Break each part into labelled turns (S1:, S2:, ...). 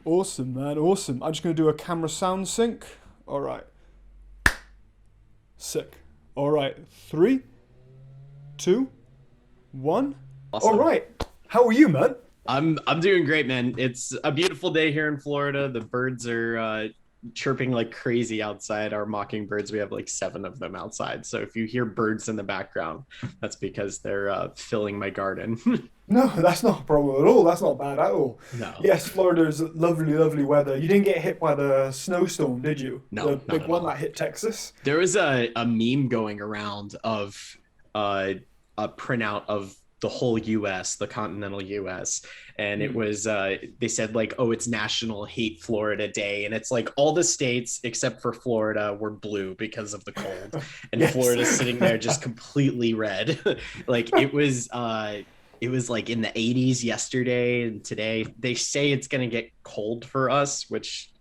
S1: Awesome, man. Awesome. I'm just going to do a camera sound sync. All right. Sick. All right. Three, two, one. All
S2: Awesome.
S1: right. How are you, man?
S2: I'm doing great, man. It's a beautiful day here in Florida. The birds are chirping like crazy outside. Our mockingbirds, we have like seven of them outside. So if you hear birds in the background, that's because they're filling my garden.
S1: No, that's not a problem at all. That's not bad at all.
S2: No,
S1: Yes, Florida's lovely, lovely weather. You didn't get hit by the snowstorm, did you? The
S2: no, not
S1: big
S2: at
S1: one that
S2: all.
S1: hit Texas?
S2: There was a meme going around of uh, a printout of the whole US, the continental US. And it
S1: Mm.
S2: was, they said, like, oh, it's National Hate Florida Day. And it's like all the states except for Florida were blue because of the cold. And
S1: Yes.
S2: Florida's sitting there just completely red. Like it was like in the 80s yesterday and today. They say it's going to get cold for us, which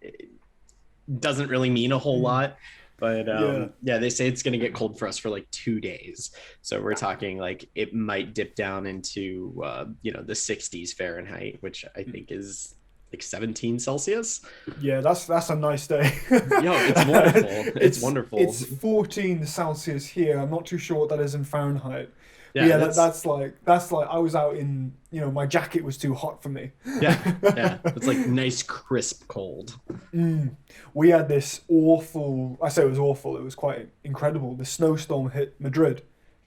S2: doesn't really mean a whole
S1: Mm.
S2: lot. But
S1: Yeah.
S2: yeah, they say it's going to get cold for us for like 2 days. So we're talking like it might dip down into, the 60s Fahrenheit, which I think is like 17 Celsius.
S1: Yeah, that's a nice day.
S2: Yo, it's wonderful. It's
S1: It's
S2: wonderful.
S1: it's 14 Celsius here. I'm not too sure what that is in Fahrenheit. But
S2: Yeah,
S1: yeah,
S2: that's
S1: that's like I was out in, my jacket was too hot for me.
S2: yeah, yeah. It's like nice crisp cold.
S1: Mm. We had this awful, I say it was awful, it was quite incredible. The snowstorm hit Madrid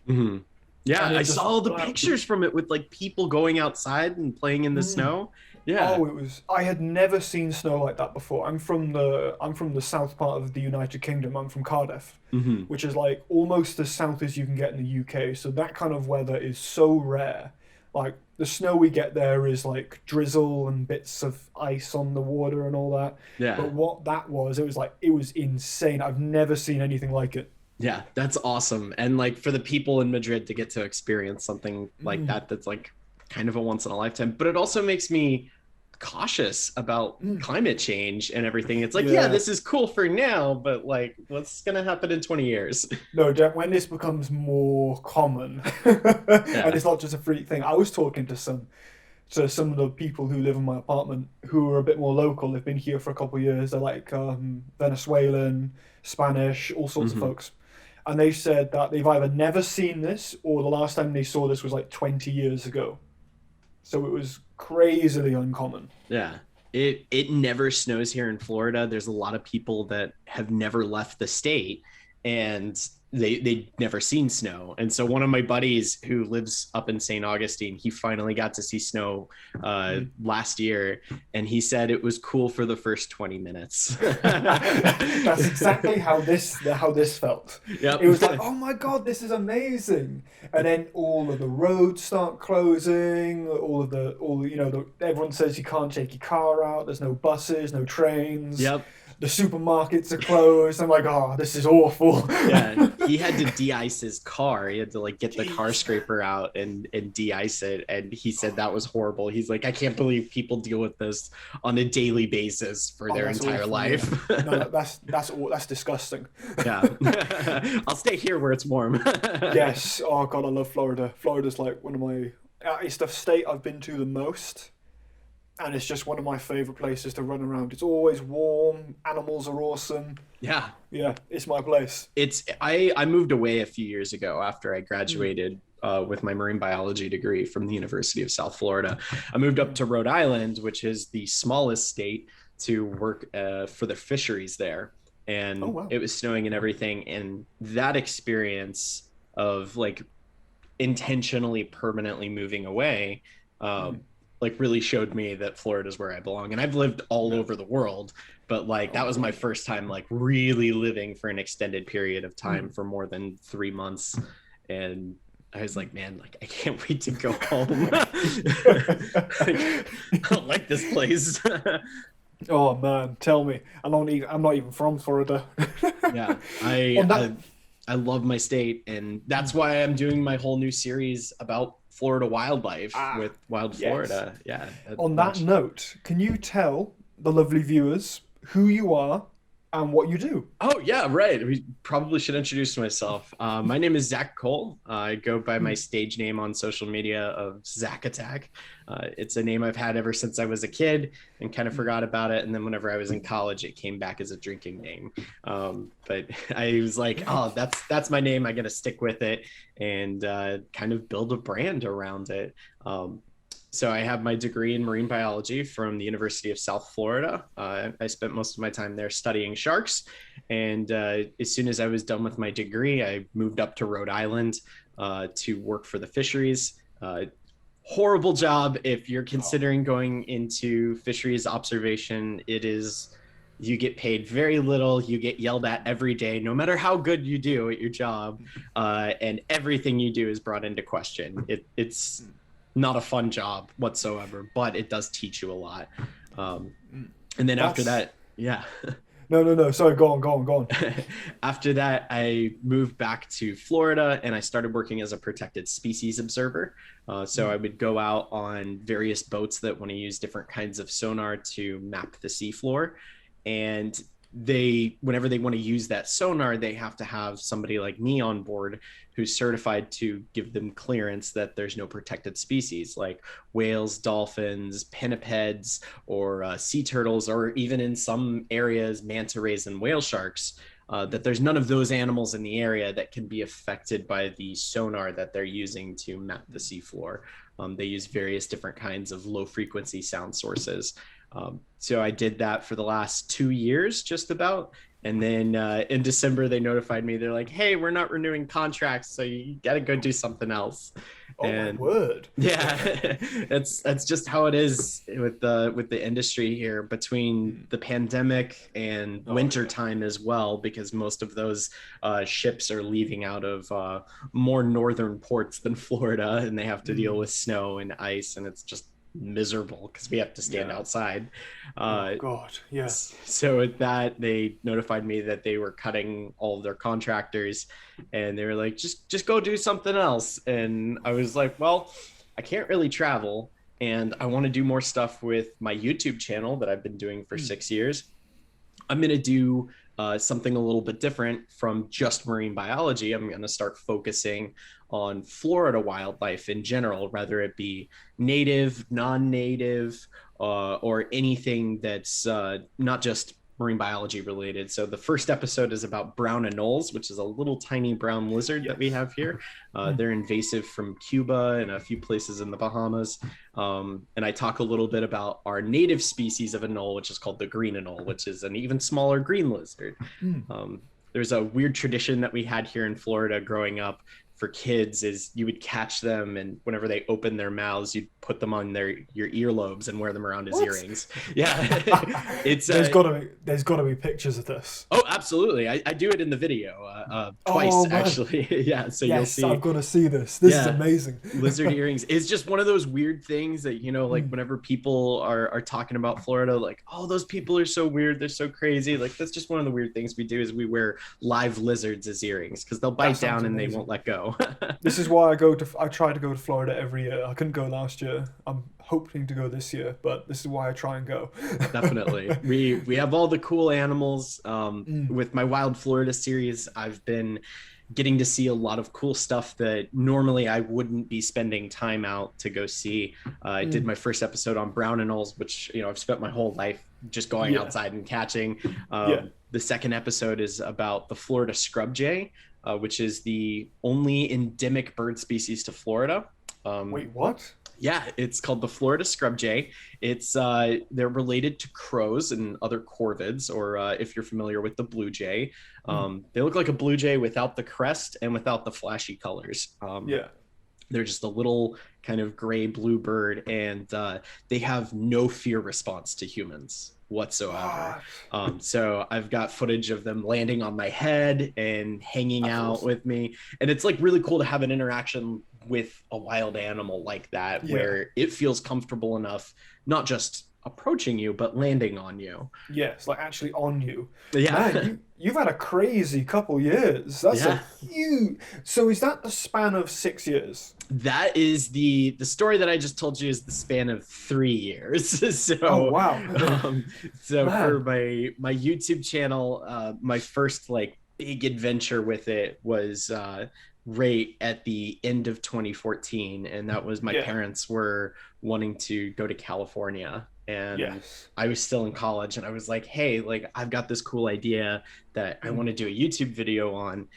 S2: Hmm. Yeah,
S1: and
S2: I
S1: it
S2: saw
S1: just
S2: all the pictures from it with like people going outside and playing in the
S1: mm.
S2: snow. Yeah.
S1: Oh, it was. I had never seen snow like that before. I'm from the south part of the United Kingdom. I'm from Cardiff,
S2: Hmm.
S1: which is like almost as south as you can get in the UK. So that kind of weather is so rare. Like the snow we get there is like drizzle and bits of ice on the water and all that.
S2: Yeah.
S1: But what that was, it was insane. I've never seen anything like it.
S2: Yeah, that's awesome. And like for the people in Madrid to get to experience something like
S1: Mm,
S2: that's like kind of a once in a lifetime, but it also makes me cautious about
S1: mm.
S2: climate change and everything. It's like, yeah,
S1: Yeah.
S2: this is cool for now, but like what's going to happen in 20 years?
S1: No, Jack, when this becomes more common, and
S2: Yeah.
S1: it's not just a freak thing. I was talking to some of the people who live in my apartment who are a bit more local. They've been here for a couple of years. They're like Venezuelan, Spanish, all sorts of
S2: Hmm.
S1: folks. And they said that they've either never seen this or the last time they saw this was like 20 years ago. So it was crazily uncommon.
S2: Yeah. It never snows here in Florida. There's a lot of people that have never left the state and they never seen snow. And so one of my buddies who lives up in St. Augustine, he finally got to see snow
S1: Mm.
S2: last year and he said it was cool for the first 20 minutes.
S1: That's exactly how this felt.
S2: Yep.
S1: It was like, oh my God, this is amazing. And then all of the roads start closing. Everyone says you can't take your car out. There's no buses, no trains.
S2: Yep.
S1: The supermarkets are closed. I'm like, oh, this is awful.
S2: Yeah, he had to de-ice his car. He had to like get the car
S1: Jeez.
S2: scraper out and de-ice it. And he said that was horrible. He's like, I can't believe people deal with this on a daily basis for
S1: Oh,
S2: their
S1: that's
S2: entire
S1: awful. Yeah.
S2: life.
S1: No, that's disgusting.
S2: Yeah. I'll stay here where it's warm.
S1: Yes. Oh God, I love Florida. Florida's like one of my. It's the state I've been to the most. And it's just one of my favorite places to run around. It's always warm, animals are awesome.
S2: Yeah.
S1: Yeah, it's my place.
S2: I moved away a few years ago after I
S1: Mm,
S2: graduated with my marine biology degree from the University of South Florida. I moved up to Rhode Island, which is the smallest state, to work for the fisheries there.
S1: oh
S2: And
S1: wow.
S2: it was snowing and everything. And that experience of like intentionally permanently moving away
S1: Mm,
S2: like really showed me that Florida is where I belong. And I've lived all
S1: yeah.
S2: over the world, but like
S1: Oh
S2: that was my
S1: great.
S2: first time like really living for an extended period of time
S1: Mm.
S2: for more than 3 months. And I was like, man, like I can't wait to go home. Like, I don't like this place.
S1: Oh man, tell me. I'm not even from Florida.
S2: Yeah, I,
S1: On that
S2: I I love my state, and that's why I'm doing my whole new series about Florida wildlife
S1: ah
S2: with Wild
S1: yes.
S2: Florida. Yeah,
S1: On that
S2: much.
S1: note, can you tell the lovely viewers who you are and what you do.
S2: Oh, yeah, right. We probably should introduce myself. My name is Zach Cole. I go by my stage name on social media of Zach Attack. It's a name I've had ever since I was a kid and kind of forgot about it. And then whenever I was in college, it came back as a drinking name. But I was like, oh, that's my name. I got to stick with it and kind of build a brand around it. So I have my degree in marine biology from the University of South Florida. I spent most of my time there studying sharks. And as soon as I was done with my degree, I moved up to Rhode Island to work for the fisheries. Horrible job if you're considering going into fisheries observation. You get paid very little. You get yelled at every day, no matter how good you do at your job. And everything you do is brought into question. It's not a fun job whatsoever, but it does teach you a lot. And then after that, yeah.
S1: No. Sorry, go on.
S2: After that, I moved back to Florida and I started working as a protected species observer. So I would go out on various boats that want to use different kinds of sonar to map the seafloor. And whenever they want to use that sonar, they have to have somebody like me on board who's certified to give them clearance that there's no protected species like whales, dolphins, pinnipeds, or sea turtles, or even in some areas, manta rays and whale sharks, that there's none of those animals in the area that can be affected by the sonar that they're using to map the seafloor. They use various different kinds of low frequency sound sources. So I did that for the last 2 years, just about. And then in December, they notified me. They're like, hey, we're not renewing contracts, so you got to go do something else.
S1: Oh, my word.
S2: Yeah, that's just how it is with the industry here between the pandemic and winter time as well, because most of those ships are leaving out of more northern ports than Florida, and they have to deal with snow and ice, and it's just miserable because we have to stand outside.
S1: Oh God, yes.
S2: So with that, they notified me that they were cutting all of their contractors, and they were like, just go do something else. And I was like, well, I can't really travel, and I want to do more stuff with my YouTube channel that I've been doing for 6 years. I'm gonna do something a little bit different from just marine biology. I'm going to start focusing on Florida wildlife in general, whether it be native, non-native, or anything that's not just marine biology related. So the first episode is about brown anoles, which is a little tiny brown lizard that we have here. They're invasive from Cuba and a few places in the Bahamas. And I talk a little bit about our native species of anole, which is called the green anole, which is an even smaller green lizard. There's a weird tradition that we had here in Florida growing up for kids is you would catch them, and whenever they open their mouths, you'd put them on your earlobes and wear them around as earrings. Yeah. It's
S1: there's gotta be pictures of this.
S2: Oh, absolutely. I do it in the video twice, actually. Yeah, so you'll see.
S1: I've got to see this. This is amazing.
S2: Lizard earrings is just one of those weird things that, like whenever people are talking about Florida, like, oh, those people are so weird, they're so crazy. Like, that's just one of the weird things we do is we wear live lizards as earrings because they'll bite down and they won't let go.
S1: This is why I try to go to Florida every year. I couldn't go last year. I'm hoping to go this year, but this is why I try and go.
S2: Definitely. We have all the cool animals. With my Wild Florida series, I've been getting to see a lot of cool stuff that normally I wouldn't be spending time out to go see. I did my first episode on brown anoles, which I've spent my whole life just going outside and catching. The second episode is about the Florida scrub jay, which is the only endemic bird species to Florida.
S1: Wait, what?
S2: Yeah, it's called the Florida scrub jay. It's they're related to crows and other corvids, or if you're familiar with the blue jay, they look like a blue jay without the crest and without the flashy colors. They're just a little kind of gray blue bird, and they have no fear response to humans whatsoever. So I've got footage of them landing on my head and hanging out with me, and it's like really cool to have an interaction with a wild animal like that where it feels comfortable enough not just approaching you, but landing on you.
S1: Yes, like actually on you. Man,
S2: Yeah.
S1: you've had a crazy couple years. That's a
S2: Yeah.
S1: huge. So is that the span of 6 years?
S2: That is the story that I just told you is the span of 3 years.
S1: Oh
S2: So,
S1: wow,
S2: um, so for
S1: man.
S2: my YouTube channel, my first like big adventure with it was right at the end of 2014, and that was my
S1: Yeah.
S2: parents were wanting to go to California, and
S1: Yes.
S2: I was still in college, and I was like, hey, like I've got this cool idea that I want
S1: Mm.
S2: to do a YouTube video on.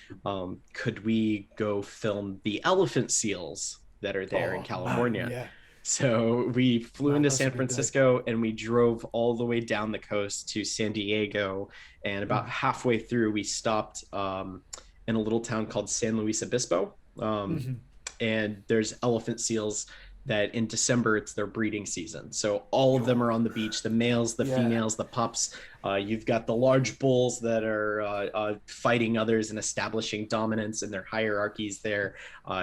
S2: Could we go film the elephant seals that are there in
S1: Oh man,
S2: California?
S1: yeah.
S2: So we flew
S1: Man,
S2: into
S1: that's a
S2: San
S1: big day.
S2: Francisco and we drove all the way down the coast to San Diego. And about
S1: Mm.
S2: halfway through, we stopped in a little town called San Luis Obispo. Um,
S1: Hmm.
S2: and there's elephant seals that in December it's their breeding season. So all of them are
S1: Oh,
S2: on the beach, the males, the
S1: yeah.
S2: females, the pups. You've got the large bulls that are fighting others and establishing dominance in their hierarchies there.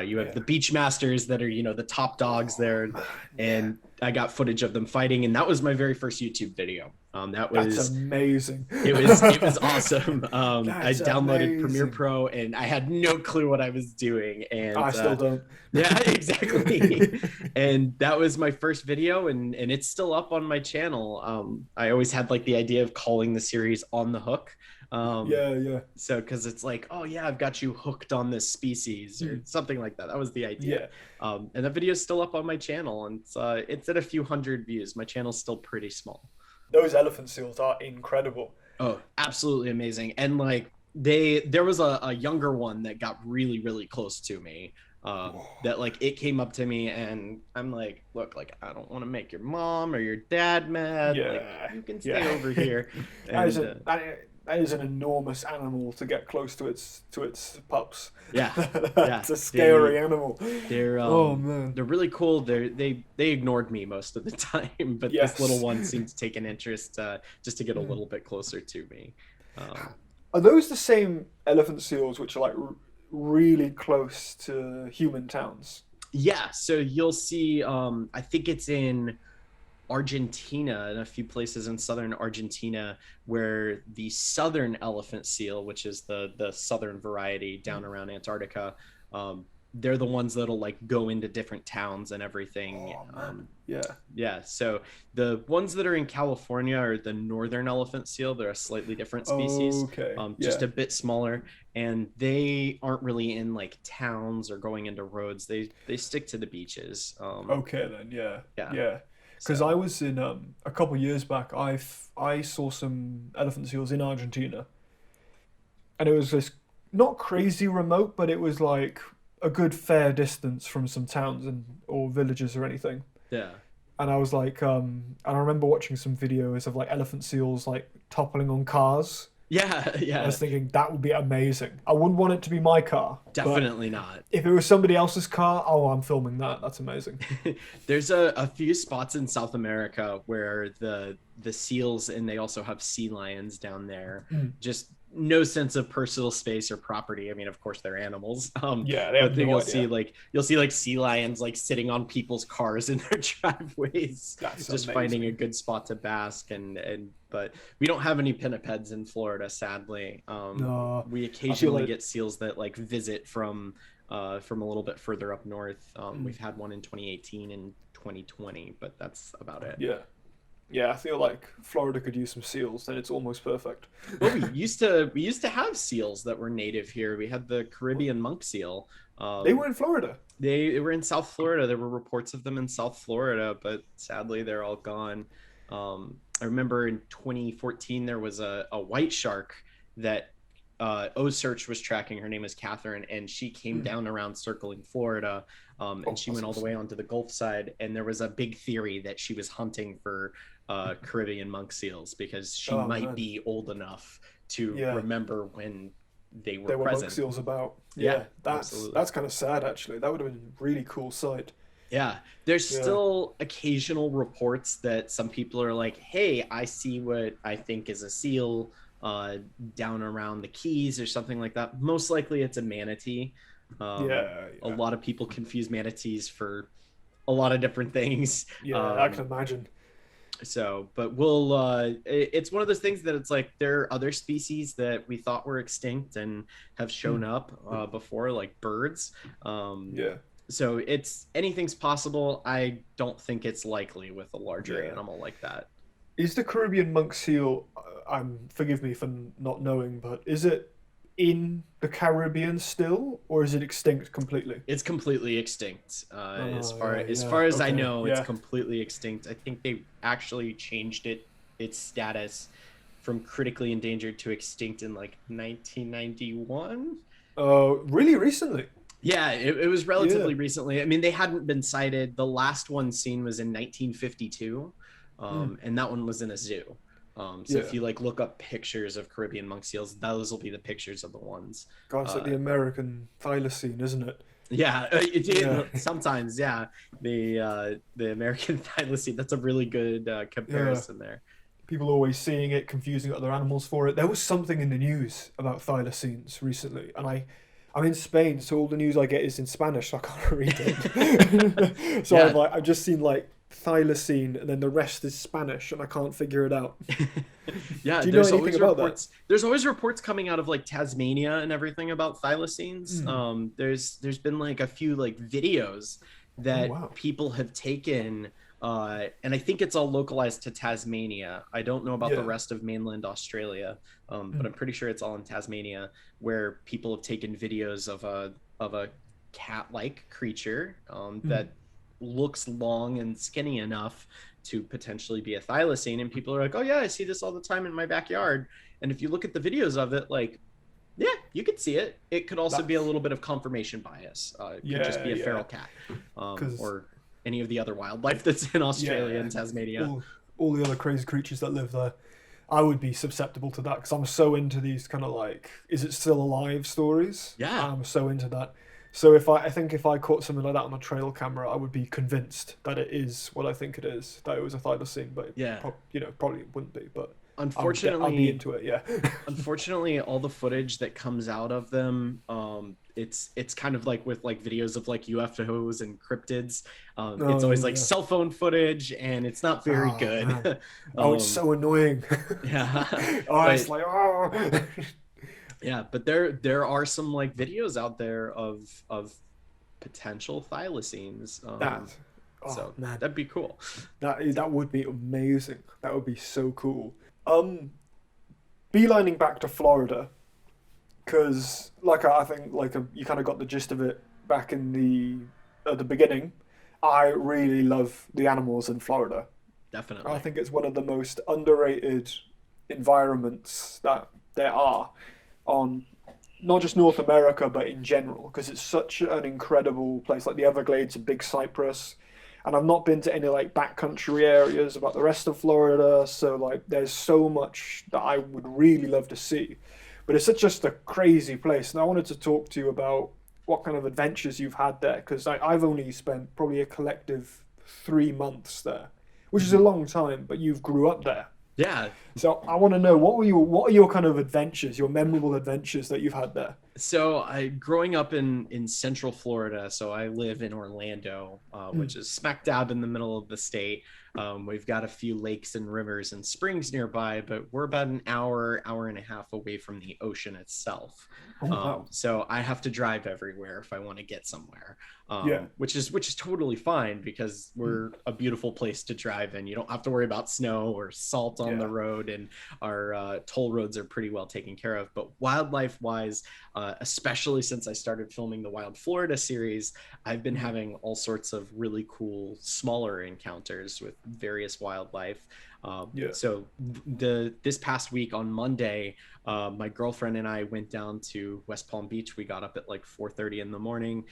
S2: You have
S1: Yeah.
S2: the beach masters that are, the top dogs
S1: Oh
S2: there.
S1: man, yeah.
S2: And I got footage of them fighting. And that was my very first YouTube video. That
S1: That's
S2: was
S1: amazing.
S2: it was awesome. I
S1: That's
S2: downloaded Premiere
S1: amazing.
S2: Pro and I had no clue what I was doing. And
S1: I still don't.
S2: yeah, exactly. And that was my first video, and it's still up on my channel. I always had like the idea of calling the series On the Hook. Um,
S1: Yeah, yeah.
S2: so because it's like, oh yeah, I've got you hooked on this species or
S1: Mm.
S2: something like that. That was the idea.
S1: Yeah.
S2: And that video is still up on my channel, and it's at a few hundred views. My channel's still pretty small.
S1: Those elephant seals are incredible.
S2: Oh, absolutely amazing. And like there was a younger one that got really, really close to me. That like it came up to me and I'm like, look, like I don't want to make your mom or your dad mad. Like
S1: Yeah,
S2: you can stay
S1: yeah.
S2: over here.
S1: That is
S2: And
S1: that is an enormous animal to get close to its pups.
S2: yeah, yeah,
S1: That's a scary animal.
S2: they're
S1: Oh
S2: um
S1: man.
S2: they're really cool. They ignored me most of the time, but this little
S1: Yes.
S2: one seemed to take an interest just to get a
S1: Mm.
S2: little bit closer to me. Um,
S1: Are those the same elephant seals which are like really close to human towns?
S2: yeah, so you'll see. I think it's in Argentina and a few places in southern Argentina where the southern elephant seal, which is the southern variety down around Antarctica, they're the ones that'll like go into different towns and everything.
S1: Oh man. Yeah.
S2: Yeah, so the ones that are in California are the northern elephant seal. They're a slightly different species,
S1: Okay.
S2: just
S1: Yeah.
S2: a bit smaller, and they aren't really in like towns or going into roads. They stick to the beaches.
S1: Okay then. Yeah.
S2: Yeah,
S1: Yeah. Because
S2: so
S1: I was in a couple years back, I saw some elephant seals in Argentina, and it was this not crazy remote, but it was like a good fair distance from some towns and or villages or anything.
S2: yeah.
S1: And I was like, and I remember watching some videos of like elephant seals like toppling on cars.
S2: Yeah,
S1: I
S2: yeah,
S1: was thinking that would be amazing. I wouldn't want it to be my car, but
S2: definitely not.
S1: if it was somebody else's car, oh, I'm filming that. That's amazing.
S2: There's a few spots in South America where the seals and they also have sea lions down there.
S1: Mm.
S2: Just no sense of personal space or property. I mean, of course they're animals.
S1: Yeah, they
S2: But
S1: have
S2: then
S1: no
S2: you'll see like sea lions like sitting on people's cars in their driveways,
S1: That's
S2: just
S1: amazing.
S2: finding a good spot to bask and but we don't have any pinnipeds in Florida, sadly.
S1: No,
S2: We
S1: I feel
S2: occasionally
S1: like
S2: get seals that like visit from a little bit further up north.
S1: mm,
S2: We've had one in 2018 and 2020, but that's about it.
S1: yeah, yeah. I feel like Florida could use some seals. Then it's almost perfect.
S2: Well, we used to have seals that were native here. We had the Caribbean monk seal.
S1: They were in Florida.
S2: They were in South Florida. There were reports of them in South Florida, but sadly they're all gone. I remember in 2014 there was a white shark that OSearch was tracking. Her name is Catherine, and she came
S1: Mm.
S2: down around circling Florida,
S1: Oh,
S2: and she
S1: that's
S2: went all the
S1: awesome.
S2: way onto the Gulf side. And there was a big theory that she was hunting for Caribbean monk seals because she
S1: Oh
S2: might
S1: man,
S2: be old enough to
S1: yeah.
S2: remember when they were
S1: There were monk
S2: present.
S1: seals about.
S2: Yeah,
S1: Yeah, that's
S2: absolutely.
S1: that's kind of sad actually. That would have been a really cool sight.
S2: Yeah, there's
S1: Yeah.
S2: still occasional reports that some people are like, "Hey, I see what I think is a seal down around the Keys or something like that." Most likely, it's a manatee. Um,
S1: Yeah,
S2: a
S1: yeah,
S2: lot of people confuse manatees for a lot of different things.
S1: yeah. I
S2: Um,
S1: can imagine.
S2: So, but it's one of those things that it's like there are other species that we thought were extinct and have shown
S1: Mm,
S2: up before, like birds. Um,
S1: yeah,
S2: so it's anything's possible. I don't think it's likely with a larger
S1: yeah.
S2: animal like that.
S1: Is the Caribbean monk seal? Forgive me for not knowing, but is it in the Caribbean still, or is it extinct completely?
S2: It's completely extinct.
S1: Oh yeah,
S2: As
S1: yeah.
S2: far as I
S1: Okay,
S2: know, it's
S1: yeah.
S2: completely extinct. I think they actually changed its status from critically endangered to extinct in like 1991.
S1: Really recently.
S2: Yeah, it was
S1: Yeah.
S2: relatively recently. I mean, they hadn't been sighted. The last one seen was in 1952,
S1: Mm,
S2: and that one was in a zoo. So if
S1: yeah.
S2: you like look up pictures of Caribbean monk seals, those will be the pictures of the ones.
S1: God, it's like
S2: Uh,
S1: the American thylacine, isn't it?
S2: yeah,
S1: Yeah.
S2: sometimes, yeah. The American thylacine. That's a really good
S1: Yeah.
S2: comparison there.
S1: People always seeing it, confusing other animals for it. There was something in the news about thylacines recently, and I'm in Spain, so all the news I get is in Spanish, so I can't read it. So
S2: Yeah,
S1: I've just seen like thylacine, and then the rest is Spanish, and I can't figure it out.
S2: yeah.
S1: Do you know anything about that?
S2: There's always reports coming out of like Tasmania and everything about thylacines.
S1: Hmm.
S2: There's been like a few like videos
S1: Oh
S2: that
S1: wow.
S2: people have taken. And I think it's all localized to Tasmania. I don't know about the
S1: Yeah.
S2: rest of mainland Australia, but
S1: Mm,
S2: I'm pretty sure it's all in Tasmania, where people have taken videos of a cat-like creature
S1: mm.
S2: that looks long and skinny enough to potentially be a thylacine, and people are like, "Oh yeah, I see this all the time in my backyard." And if you look at the videos of it, like, yeah, you could see it. It could also be a
S1: That's
S2: little bit of confirmation bias. It could just
S1: yeah,
S2: be a
S1: yeah.
S2: feral cat,
S1: Because
S2: or any of the other wildlife that's in Australia
S1: yeah,
S2: and Tasmania.
S1: all the other crazy creatures that live there. I would be susceptible to that because I'm so into these kind of like, is it still alive stories?
S2: Yeah,
S1: I'm so into that. So I think if I caught something like that on a trail camera, I would be convinced that it is what I think it is, that it was a thylacine, but
S2: yeah.
S1: probably it wouldn't be, but I'd be
S2: Unfortunately,
S1: into it, yeah.
S2: unfortunately, all the footage that comes out of them, it's kind of like with like videos of like UFOs and cryptids. It's
S1: Oh
S2: always like
S1: yeah.
S2: cell phone footage, and it's not very
S1: Oh man.
S2: good.
S1: Oh, it's
S2: um,
S1: so annoying.
S2: yeah,
S1: Oh, it's
S2: but
S1: like oh.
S2: yeah, but there are some like videos out there of potential thylacines.
S1: That. Oh
S2: So
S1: man.
S2: that'd be cool.
S1: That would be amazing. That would be so cool. Um, Beelining back to Florida, because like I think like you kind of got the gist of it back in the beginning. I really love the animals in Florida. I
S2: Definitely.
S1: think it's one of the most underrated environments that there are on not just North America but in general because it's such an incredible place like the Everglades and Big Cypress. And I've not been to any like backcountry areas about the rest of Florida, so like there's so much that I would really love to see. But it's such just a crazy place, and I wanted to talk to you about what kind of adventures you've had there because I've only spent probably a collective 3 months there, which is a
S2: Mhm.
S1: long time, but you've grew up there.
S2: Yeah.
S1: So I want to know what are your kind of adventures, your memorable adventures that you've had there?
S2: So I growing up in Central Florida, so I live in Orlando,
S1: Mm,
S2: which is smack dab in the middle of the state. We've got a few lakes and rivers and springs nearby, but we're about an hour and a half away from the ocean itself.
S1: oh wow.
S2: So I have to drive everywhere if I want to get somewhere,
S1: Yeah.
S2: which is totally fine because
S1: Mm,
S2: we're a beautiful place to drive in. You don't have to worry about snow or salt on the
S1: yeah.
S2: road, and our toll roads are pretty well taken care of. But wildlife wise, especially since I started filming the Wild Florida series, I've been
S1: Mm,
S2: having all sorts of really cool smaller encounters with various wildlife.
S1: yeah.
S2: So the this past week on Monday, my girlfriend and I went down to West Palm Beach. We got up at like 4:30 in the morning,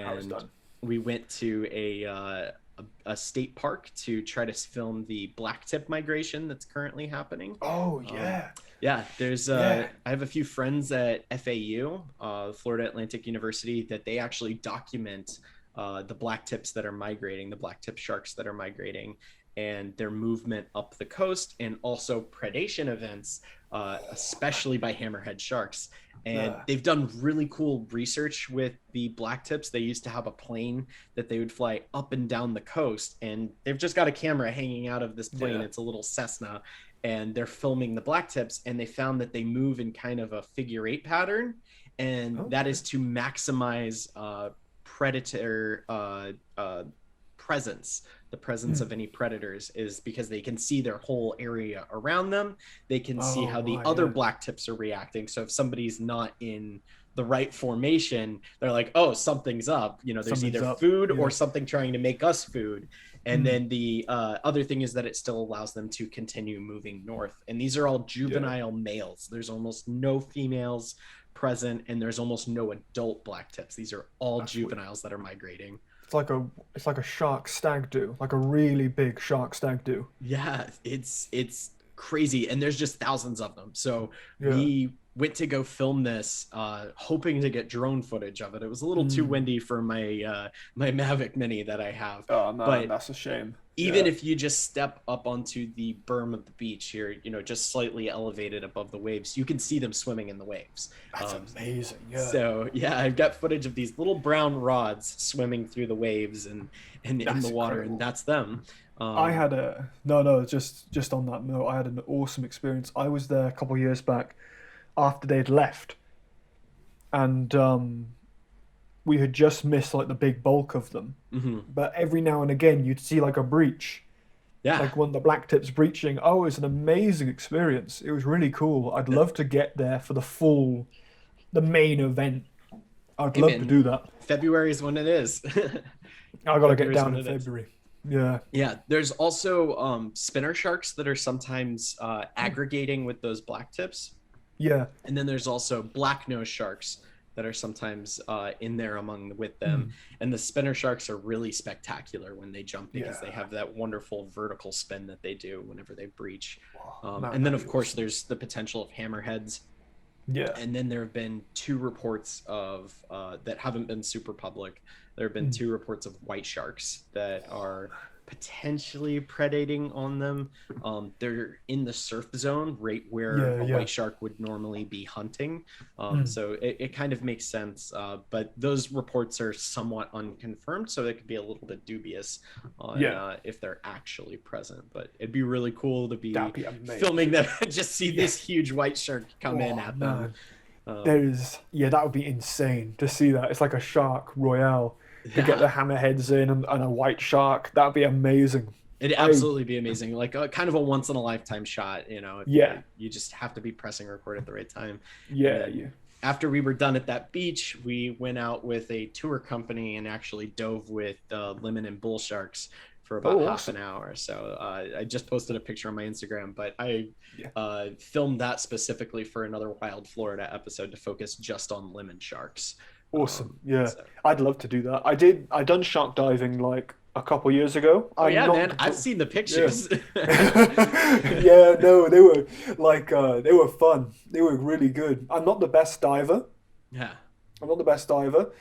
S1: I was
S2: and
S1: done.
S2: we went to a state park to try to film the blacktip migration that's currently happening.
S1: Oh
S2: Um,
S1: yeah.
S2: yeah, there's
S1: Yeah.
S2: I have a few friends at FAU, Florida Atlantic University, that they actually document the black tips that are migrating, the black tip sharks that are migrating, and their movement up the coast, and also predation events especially by hammerhead sharks. And
S1: Yeah.
S2: they've done really cool research with the black tips. They used to have a plane that they would fly up and down the coast, and they've just got a camera hanging out of this plane.
S1: Yeah.
S2: It's a little Cessna, and they're filming the black tips, and they found that they move in kind of a figure eight pattern, and that
S1: Okay.
S2: is to maximize predator presence. The presence
S1: Hmm.
S2: of any predators is because they can see their whole area around them. They can see
S1: Oh
S2: how the
S1: my,
S2: other
S1: yeah.
S2: black tips are reacting. So if somebody's not in the right formation, they're like, oh, something's up. There's
S1: Something's
S2: either
S1: up.
S2: food or
S1: Yeah.
S2: something trying to make us food. And
S1: Hmm.
S2: then the other thing is that it still allows them to continue moving north. And these are all
S1: Yeah.
S2: juvenile males. There's almost no females present, and there's almost no adult black tips. These are all
S1: That's weird.
S2: juveniles that are migrating.
S1: It's like a shark stag do, like a really big shark stag do.
S2: Yeah, it's crazy, and there's just thousands of them. So
S1: Yeah.
S2: we went to go film this, hoping to get drone footage of it. It was a little too
S1: Mm.
S2: windy for my Mavic Mini that I have,
S1: Oh man,
S2: but
S1: that's a shame.
S2: even
S1: Yeah.
S2: if you just step up onto the berm of the beach here, just slightly elevated above the waves, you can see them swimming in the waves.
S1: That's
S2: Um,
S1: amazing. Yeah.
S2: so yeah, I've got footage of these little brown rods swimming through the waves and in
S1: That's
S2: the water,
S1: incredible.
S2: and that's them.
S1: I
S2: Um,
S1: had a no, just on that note, I had an awesome experience. I was there a couple of years back after they'd left, and we had just missed like the big bulk of them.
S2: mhm.
S1: But every now and again, you'd see like a breach,
S2: Yeah,
S1: like one of the black tips breaching. Oh, it was an amazing experience. It was really cool. I'd love to get there for the main event. I'd
S2: hey
S1: love to
S2: man,
S1: do that.
S2: February is when it is.
S1: I gotta get
S2: February is
S1: down
S2: when
S1: in
S2: it is.
S1: February. Yeah.
S2: Yeah, there's also spinner sharks that are sometimes aggregating with those black tips.
S1: Yeah.
S2: And then there's also black nose sharks that are sometimes in there with them.
S1: Mm.
S2: And the spinner sharks are really spectacular when they jump because they
S1: Yeah.
S2: have that wonderful vertical spin that they do whenever they breach.
S1: Oh, man,
S2: And then,
S1: that'd
S2: of
S1: be
S2: course,
S1: awesome.
S2: there's the potential of hammerheads.
S1: Yeah.
S2: And then there have been two reports of that haven't been super public. There have been
S1: Mm.
S2: two reports of white sharks that are potentially predating on them. They're in the surf zone, right where
S1: Yeah,
S2: a
S1: yeah.
S2: white shark would normally be hunting.
S1: Mm.
S2: So it kind of makes sense. But those reports are somewhat unconfirmed, so it could be a little bit dubious on
S1: Yeah.
S2: if they're actually present. But it'd be really cool to be
S1: That'd be amazing.
S2: filming them and just see
S1: Yeah.
S2: this huge white shark come in
S1: Oh,
S2: at them.
S1: man.
S2: Um,
S1: That would be insane to see that. It's like a shark royale to get the
S2: yeah,
S1: hammerheads in and a white shark. That'd be amazing.
S2: it'd
S1: I
S2: absolutely be amazing. Like kind of a once in a lifetime shot, if
S1: Yeah.
S2: you just have to be pressing record at the right time. And
S1: Yeah,
S2: then
S1: yeah.
S2: after we were done at that beach, we went out with a tour company and actually dove with lemon and bull sharks for about
S1: Oh,
S2: half
S1: awesome.
S2: an hour. So I just posted a picture on my Instagram, but I
S1: Yeah.
S2: filmed that specifically for another Wild Florida episode to focus just on lemon sharks.
S1: Awesome. Yeah.
S2: So
S1: I'd love to do that. I done shark diving like a couple years ago.
S2: oh
S1: I'm
S2: yeah,
S1: not
S2: man, I've seen the
S1: yeah.
S2: pictures.
S1: Yeah, no, they were they were fun. They were really good. I'm not the best diver.
S2: Yeah.
S1: I'm not the best diver,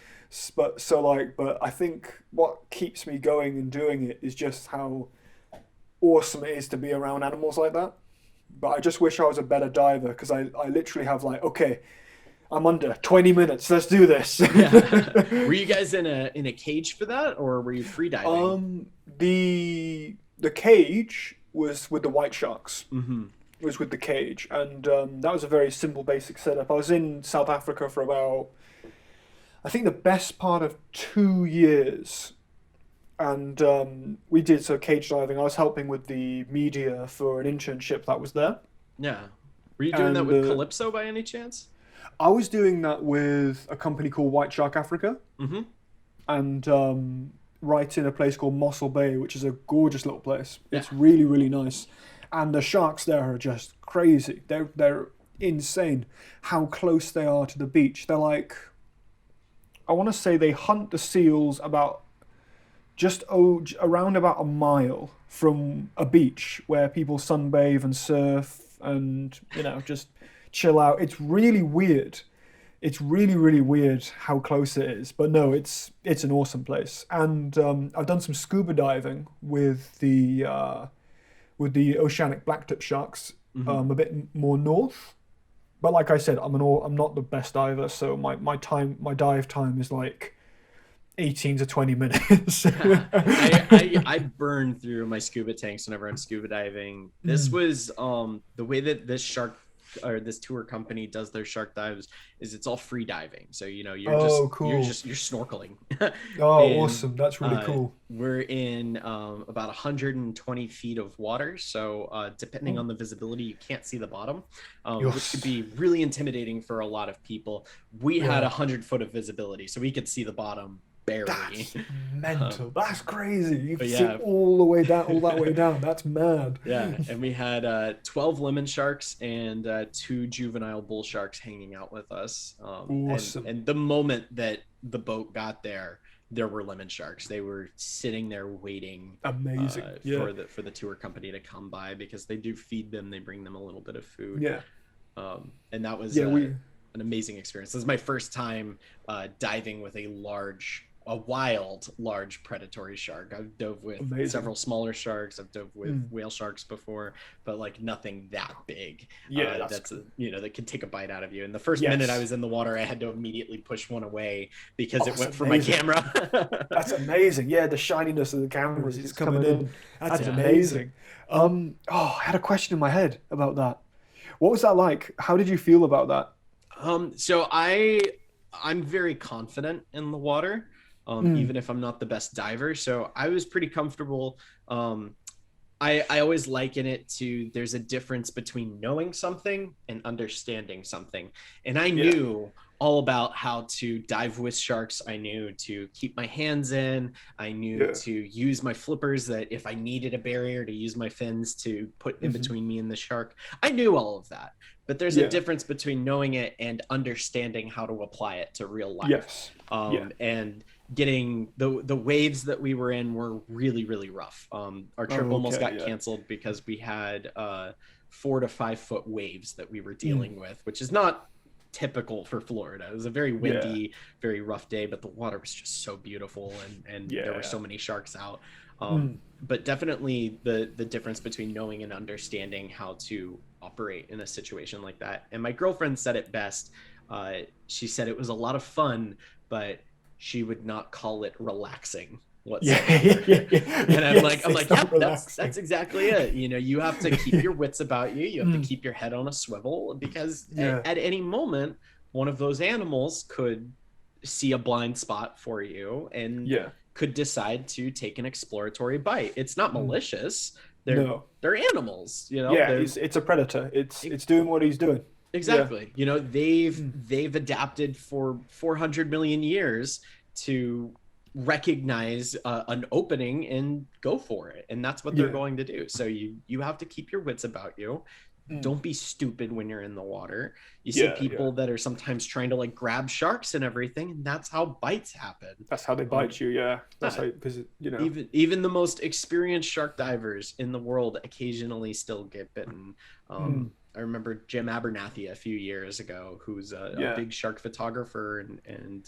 S1: but I think what keeps me going and doing it is just how awesome it is to be around animals like that. But I just wish I was a better diver because I literally have like, okay, I'm under 20 minutes. Let's do this.
S2: Yeah. Were you guys in a cage for that, or were you free diving?
S1: The cage was with the white sharks.
S2: Mm-hmm.
S1: Was with the cage, and that was a very simple, basic setup. I was in South Africa for about, I think, the best part of 2 years, and we did cage diving. I was helping with the media for an internship that was there,
S2: Yeah. Were you doing that
S1: and
S2: with Calypso by any chance?
S1: I was doing that with a company called White Shark Africa,
S2: Mm-hmm.
S1: and right in a place called Mossel Bay, which is a gorgeous little place.
S2: Yeah.
S1: It's really, really nice. And the sharks there are just crazy. They're insane how close they are to the beach. They're like, I want to say they hunt the seals about around about a mile from a beach where people sunbathe and surf and just chill out. It's really weird. It's really, really weird how close it is. But no, it's an awesome place. And I've done some scuba diving with the oceanic blacktip sharks
S2: Mhm.
S1: a bit more north. But like I said, I'm not the best diver, so my dive time is like 18 to 20 minutes.
S2: I burn through my scuba tanks whenever I'm scuba diving. This
S1: Mm.
S2: was the way that this shark or this tour company does their shark dives is it's all free diving. So
S1: Oh, cool.
S2: you're snorkeling.
S1: Oh,
S2: And
S1: awesome. That's really cool.
S2: we're in about 120 feet of water. So depending
S1: Oh,
S2: on the visibility, you can't see the bottom, which could
S1: yes.
S2: be really intimidating for a lot of people. We had
S1: Yeah.
S2: 100 foot of visibility, so we could see the bottom barely.
S1: That's mental. That's crazy. You
S2: But
S1: can see
S2: yeah,
S1: all the way down, all that way down. That's mad.
S2: yeah, and we had 12 lemon sharks and two juvenile bull sharks hanging out with us.
S1: Awesome.
S2: And the moment that the boat got there, there were lemon sharks. They were sitting there waiting
S1: Amazing. Yeah.
S2: for the tour company to come by because they do feed them. They bring them a little bit of food,
S1: Yeah.
S2: and that was
S1: Yeah.
S2: an amazing experience. This is my first time diving with a wild, large predatory shark. I've dove with
S1: Amazing.
S2: several smaller sharks. I've dove with
S1: Mm.
S2: whale sharks before, but like nothing that big.
S1: Yeah.
S2: That can take a bite out of you. And the first minute I
S1: Yes.
S2: was in the water, I had to immediately push one away because
S1: Oh,
S2: it
S1: that's
S2: went for my
S1: amazing.
S2: camera.
S1: That's amazing. Yeah, the shininess of the cameras is coming in. That's
S2: Yeah.
S1: amazing. Oh, I had a question in my head about that. What was that like? How did you feel about that?
S2: So I'm very confident in the water,
S1: Mm.
S2: even if I'm not the best diver. So I was pretty comfortable. I always liken it to there's a difference between knowing something and understanding something. And I
S1: Yeah.
S2: knew all about how to dive with sharks. I knew to keep my hands in. I knew
S1: Yeah.
S2: to use my flippers, that if I needed a barrier, to use my fins to put in
S1: Hmm.
S2: between me and the shark. I knew all of that. But there's a
S1: Yeah.
S2: difference between knowing it and understanding how to apply it to real life.
S1: Yes. Yeah.
S2: And getting the waves that we were in were really, really rough. Our trip
S1: Oh,
S2: almost
S1: okay.
S2: got
S1: Yeah.
S2: canceled because we had 4 to 5 foot waves that we were
S1: Mm.
S2: dealing with, which is not typical for Florida. It was a very
S1: Yeah.
S2: windy, very rough day, but the water was just so beautiful, and there were
S1: Yeah.
S2: so many sharks out.
S1: Mm.
S2: But definitely the difference between knowing and understanding how to operate in a situation like that. And my girlfriend said it best. She said it was a lot of fun, but she would not call it relaxing
S1: Yeah.
S2: whatsoever.
S1: Yeah. Yeah.
S2: And
S1: Yes,
S2: I'm
S1: it's
S2: like,
S1: not
S2: yep, that's
S1: relaxing.
S2: exactly it. You have to keep your wits about you. You have to
S1: Mm.
S2: keep your head on a swivel because
S1: Yeah.
S2: at any moment, one of those animals could see a blind spot for you and
S1: Yeah.
S2: could decide to take an exploratory bite. It's not
S1: Mm.
S2: malicious.
S1: No.
S2: They're animals,
S1: Yeah.
S2: They're
S1: It's a predator. It's doing what he's doing. Yeah.
S2: exactly. They've
S1: Mm.
S2: they've adapted for 400 million years to recognize an opening and go for it, and that's what they're
S1: Yeah.
S2: going to do. So you have to keep your wits about you.
S1: Mm.
S2: Don't be stupid when you're in the water. You see
S1: Yeah. Yeah.
S2: people that are sometimes trying to like grab sharks and everything, and that's how bites happen.
S1: That's how they bite you. Yeah. That's how because
S2: Even the most experienced shark divers in the world occasionally still get bitten.
S1: Mm.
S2: I remember Jim Abernathy a few years ago, who's a
S1: Yeah.
S2: big shark photographer and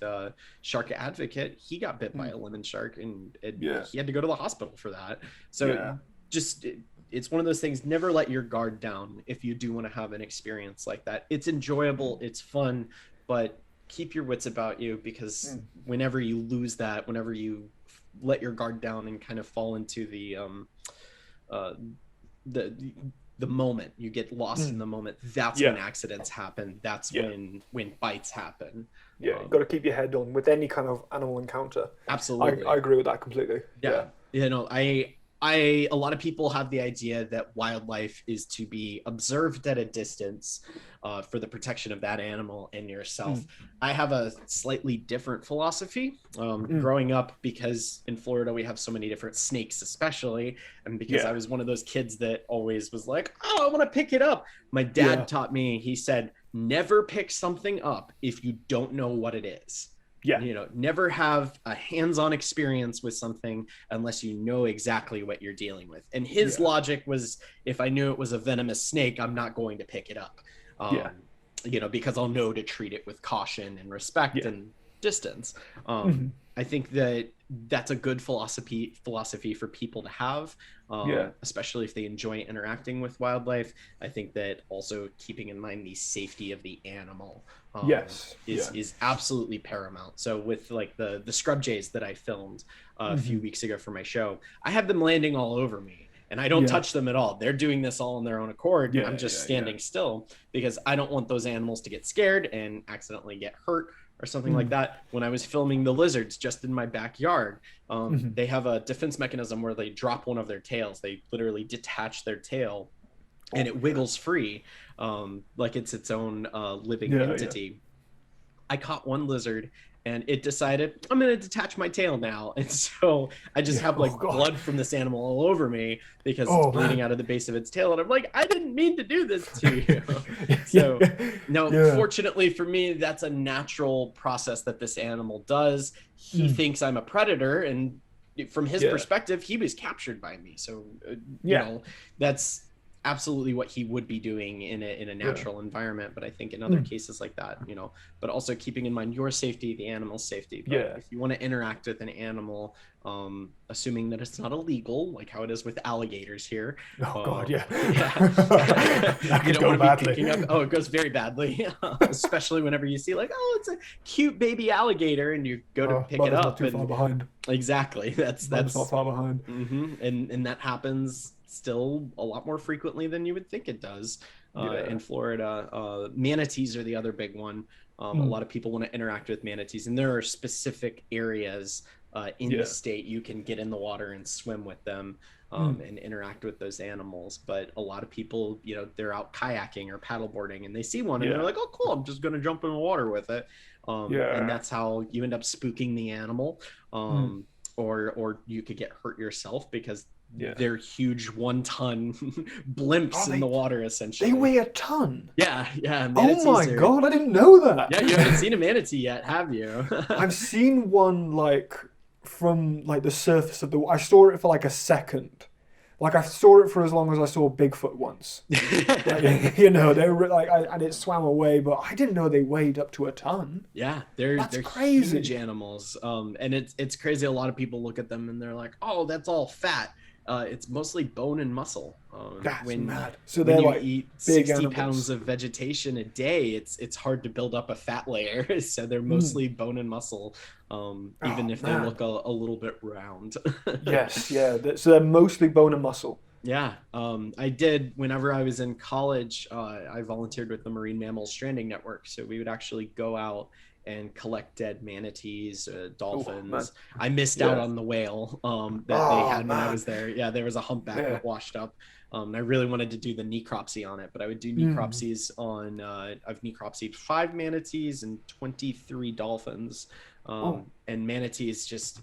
S2: shark advocate. He got bit by
S1: Mm.
S2: a lemon shark, and
S1: Yeah.
S2: he had to go to the hospital for that. So
S1: Yeah.
S2: just it's one of those things. Never let your guard down if you do want to have an experience like that. It's enjoyable, it's fun, but keep your wits about you, because
S1: Mm.
S2: whenever you lose that, whenever you let your guard down and kind of fall into uh, the the moment, you get lost in the moment, that's
S1: Yeah.
S2: when accidents happen. That's
S1: Yeah.
S2: when bites happen.
S1: Yeah. You've got to keep your head on with any kind of animal encounter.
S2: Absolutely.
S1: I agree with that completely.
S2: Yeah. A lot of people have the idea that wildlife is to be observed at a distance for the protection of that animal and yourself. I have a slightly different philosophy. Growing up, because in Florida we have so many different snakes, especially, and because
S1: Yeah.
S2: I was one of those kids that always was like, "Oh, I want to pick it up." My dad
S1: Yeah.
S2: taught me. He said, "Never pick something up if you don't know what it is."
S1: Yeah.
S2: Never have a hands-on experience with something unless you know exactly what you're dealing with. And his
S1: Yeah.
S2: logic was, if I knew it was a venomous snake, I'm not going to pick it up.
S1: Yeah.
S2: Because I'll know to treat it with caution and respect
S1: Yeah.
S2: and distance.
S1: Mhm.
S2: I think that that's a good philosophy for people to have,
S1: Yeah.
S2: especially if they enjoy interacting with wildlife. I think that also keeping in mind the safety of the animal
S1: Yes.
S2: is
S1: Yeah.
S2: is absolutely paramount. So with like the scrub jays that I filmed a few
S1: Mhm.
S2: weeks ago for my show, I have them landing all over me. And I don't
S1: Yeah.
S2: touch them at all. They're doing this all on their own accord. I'm
S1: Yeah.
S2: just
S1: Yeah. Yeah.
S2: standing still because I don't want those animals to get scared and accidentally get hurt or something like
S1: Mm.
S2: that. When I was filming the lizards just in my backyard,
S1: Mhm.
S2: they have a defense mechanism where they drop one of their tails. They literally detach their tail and
S1: Oh,
S2: it
S1: yeah.
S2: wiggles free, like it's its own living
S1: Yeah. Yeah.
S2: entity. I caught one lizard and it decided I'm going to detach my tail now. And so I just
S1: Yeah.
S2: have
S1: Oh
S2: like
S1: God.
S2: blood from this animal all over me because it's
S1: Oh
S2: bleeding
S1: man.
S2: out of the base of its tail. And I'm like, I didn't mean to do this to you.
S1: Yeah.
S2: So no,
S1: Yeah.
S2: fortunately for me, that's a natural process that this animal does. He
S1: Mm.
S2: thinks I'm a predator, and from his
S1: Yeah.
S2: perspective, he was captured by me. So,
S1: Yeah.
S2: that's absolutely what he would be doing in a
S1: Yeah.
S2: natural environment. But I think in other
S1: Mm.
S2: cases like that, but also keeping in mind your safety, the animal's safety. But
S1: Yeah.
S2: if you want to interact with an animal, assuming that it's not illegal, like how it is with alligators here.
S1: Oh God. Yeah.
S2: Yeah.
S1: That
S2: You
S1: could
S2: don't
S1: go
S2: want to be
S1: badly.
S2: picking up. Oh, it goes very badly, especially whenever you see like, oh, it's a cute baby alligator, and you go to pick it
S1: Mother's
S2: up.
S1: not too far behind.
S2: Exactly. That's
S1: Mother's not far behind.
S2: and that happens still a lot more frequently than you would think it does
S1: Yeah.
S2: in Florida. Manatees are the other big one. A lot of people want to interact with manatees, and there are specific areas in
S1: Yeah.
S2: the state you can get in the water and swim with them and interact with those animals. But a lot of people, they're out kayaking or paddleboarding and they see one and
S1: Yeah.
S2: they're like, oh, cool, I'm just going to jump in the water with it.
S1: Yeah.
S2: And that's how you end up spooking the animal. Or you could get hurt yourself because
S1: Yeah.
S2: they're huge 1-ton blimps in the water, essentially.
S1: They weigh a ton.
S2: Yeah.
S1: Oh my God, I didn't know that.
S2: Yeah, you haven't seen a manatee yet, have you?
S1: I've seen one like from like the surface of the. I saw it for like a second. Like I saw it for as long as I saw Bigfoot once. Like, they were like, and it swam away, but I didn't know they weighed up to a ton.
S2: Yeah, they're
S1: crazy.
S2: huge animals. And it's crazy. A lot of people look at them and they're like, oh, that's all fat. It's mostly bone and muscle.
S1: That's mad. So
S2: when
S1: they're
S2: you
S1: like
S2: eat
S1: big
S2: 60
S1: animals.
S2: pounds of vegetation a day, it's hard to build up a fat layer. So they're mostly bone and muscle, even if they look a little bit round.
S1: Yes, yeah. So they're mostly bone and muscle.
S2: Yeah, I did. Whenever I was in college, I volunteered with the Marine Mammal Stranding Network. So we would actually go out and collect dead manatees, dolphins. I missed out on the whale that they had when I was there. Yeah, there was a humpback that washed up. I really wanted to do the necropsy on it, but I would do necropsies on. I've necropsied 5 manatees and 23 dolphins. And manatees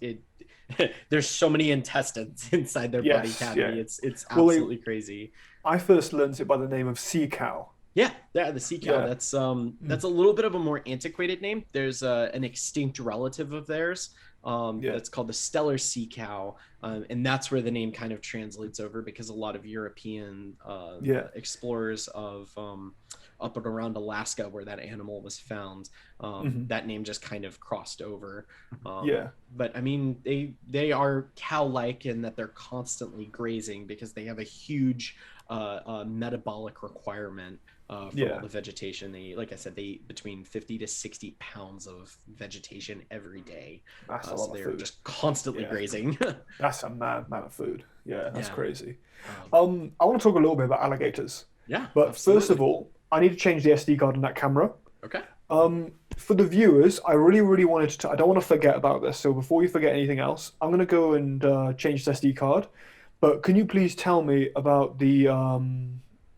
S2: there's so many intestines inside their body cavity.
S1: Yeah.
S2: It's absolutely crazy.
S1: I first learned it by the name of sea cow.
S2: Yeah, the sea cow. Yeah. That's a little bit of a more antiquated name. There's an extinct relative of theirs that's called the Stellar sea cow, and that's where the name kind of translates over because a lot of European explorers of up and around Alaska, where that animal was found, that name just kind of crossed over. But I mean, they are cow-like in that they're constantly grazing because they have a huge metabolic requirement for all the vegetation. Like I said, they eat between 50 to 60 pounds of vegetation every day.
S1: That's a lot
S2: so
S1: of
S2: they're
S1: food.
S2: just constantly grazing.
S1: That's a mad amount of food. Yeah, that's crazy. I want to talk a little bit about alligators.
S2: Yeah.
S1: But
S2: absolutely.
S1: first of all, I need to change the SD card on that camera.
S2: Okay.
S1: For the viewers, I really, really wanted to. I don't want to forget about this. So before you forget anything else, I'm going to go and change the SD card. But can you please tell me about the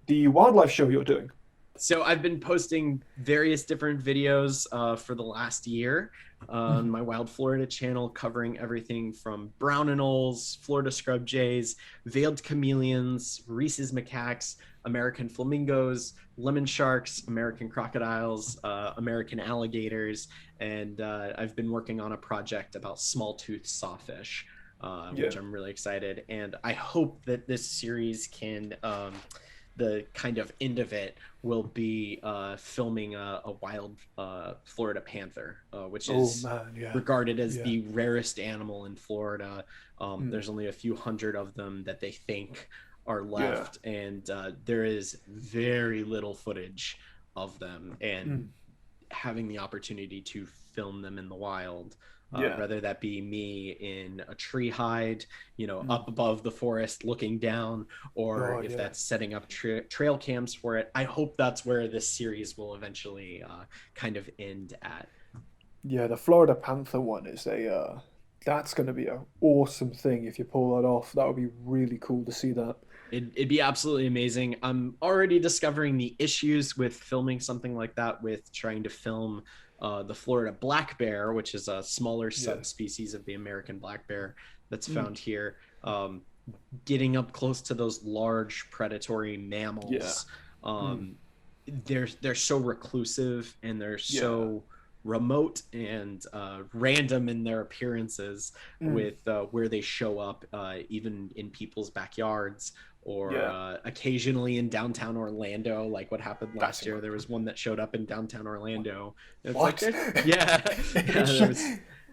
S1: wildlife show you're doing?
S2: So I've been posting various different videos for the last year on my Wild Florida channel, covering everything from brown anoles, Florida scrub jays, veiled chameleons, Reese's macaques, American flamingos, lemon sharks, American crocodiles, American alligators, and I've been working on a project about small-toothed sawfish, which I'm really excited. And I hope that this series can the kind of end of it will be filming a wild Florida panther, which
S1: Oh
S2: is
S1: man, yeah,
S2: regarded as
S1: yeah,
S2: the rarest animal in Florida.
S1: mm,
S2: There's only a few hundred of them that they think are
S1: yeah,
S2: left, and there is very little footage of them. And
S1: mm,
S2: having the opportunity to film them in the wild,
S1: yeah,
S2: whether that be me in a tree hide,
S1: mm,
S2: up above the forest looking down, or
S1: oh
S2: if
S1: yeah,
S2: that's setting up trail cams for it. I hope that's where this series will eventually kind of end at.
S1: yeah. The Florida Panther one is that's going to be an awesome thing if you pull that off. That would be really cool to see that.
S2: It'd be absolutely amazing. I'm already discovering the issues with filming something like that, with trying to film the Florida black bear, which is a smaller
S1: Yeah,
S2: subspecies of the American black bear that's
S1: mm,
S2: found here. Um, Getting up close to those large predatory
S1: yeah,
S2: mammals,
S1: mm,
S2: um, they're so reclusive, and they're
S1: yeah,
S2: so remote and random in their appearances,
S1: mm,
S2: with where they show up, even in people's backyards, or
S1: yeah.
S2: occasionally in downtown Orlando, like what happened
S1: That's
S2: last year. There
S1: incredible.
S2: was one that showed up in downtown Orlando. It's like,
S1: What?
S2: yeah, yeah, there was.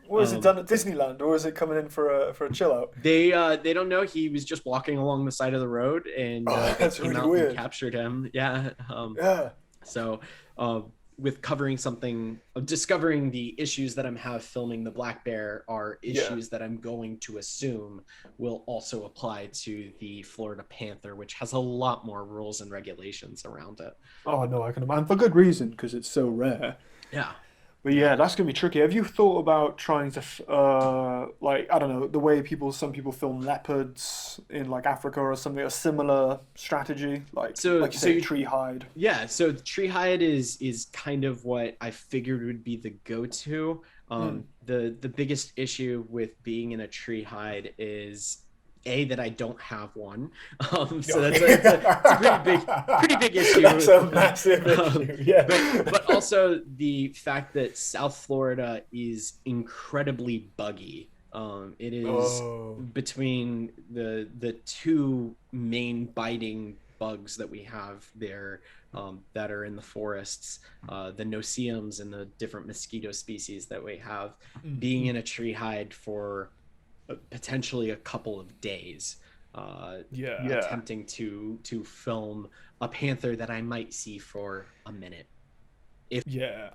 S1: Was it
S2: Um,
S1: done at Disneyland or is it coming in for a chill out?
S2: they don't know. He was just walking along the side of the road, and
S1: Oh,
S2: they
S1: that's
S2: came
S1: really
S2: out and
S1: weird.
S2: captured him. Yeah.
S1: Yeah,
S2: So uh, with covering something, discovering the issues that I'm have filming the black bear are
S1: yeah.
S2: issues that I'm going to assume will also apply to the Florida panther, which has a lot more rules and regulations around it.
S1: Oh no, I can imagine for good reason because it's so rare.
S2: Yeah.
S1: But
S2: Yeah.
S1: yeah, that's gonna be tricky. Have you thought about trying to, like, I don't know, the way some people film leopards in like Africa or something, a similar strategy,
S2: So
S1: like you
S2: so
S1: say, a
S2: you,
S1: tree hide.
S2: Yeah, so the tree hide is kind of what I figured would be the go-to.
S1: Mm.
S2: The biggest issue with being in a tree hide is a that I don't have one. So it's a pretty big
S1: That's
S2: issue.
S1: a massive
S2: um,
S1: issue. Yeah.
S2: but also the fact that South Florida is incredibly buggy. It is
S1: Oh.
S2: between the two main biting bugs that we have there, that are in the forests, the no-see-ums and the different mosquito species that we have,
S1: Mm,
S2: being
S1: mm.
S2: in a tree hide for potentially a couple of days,
S1: Yeah.
S2: attempting to film a panther that I might see for a minute. If
S1: Yeah.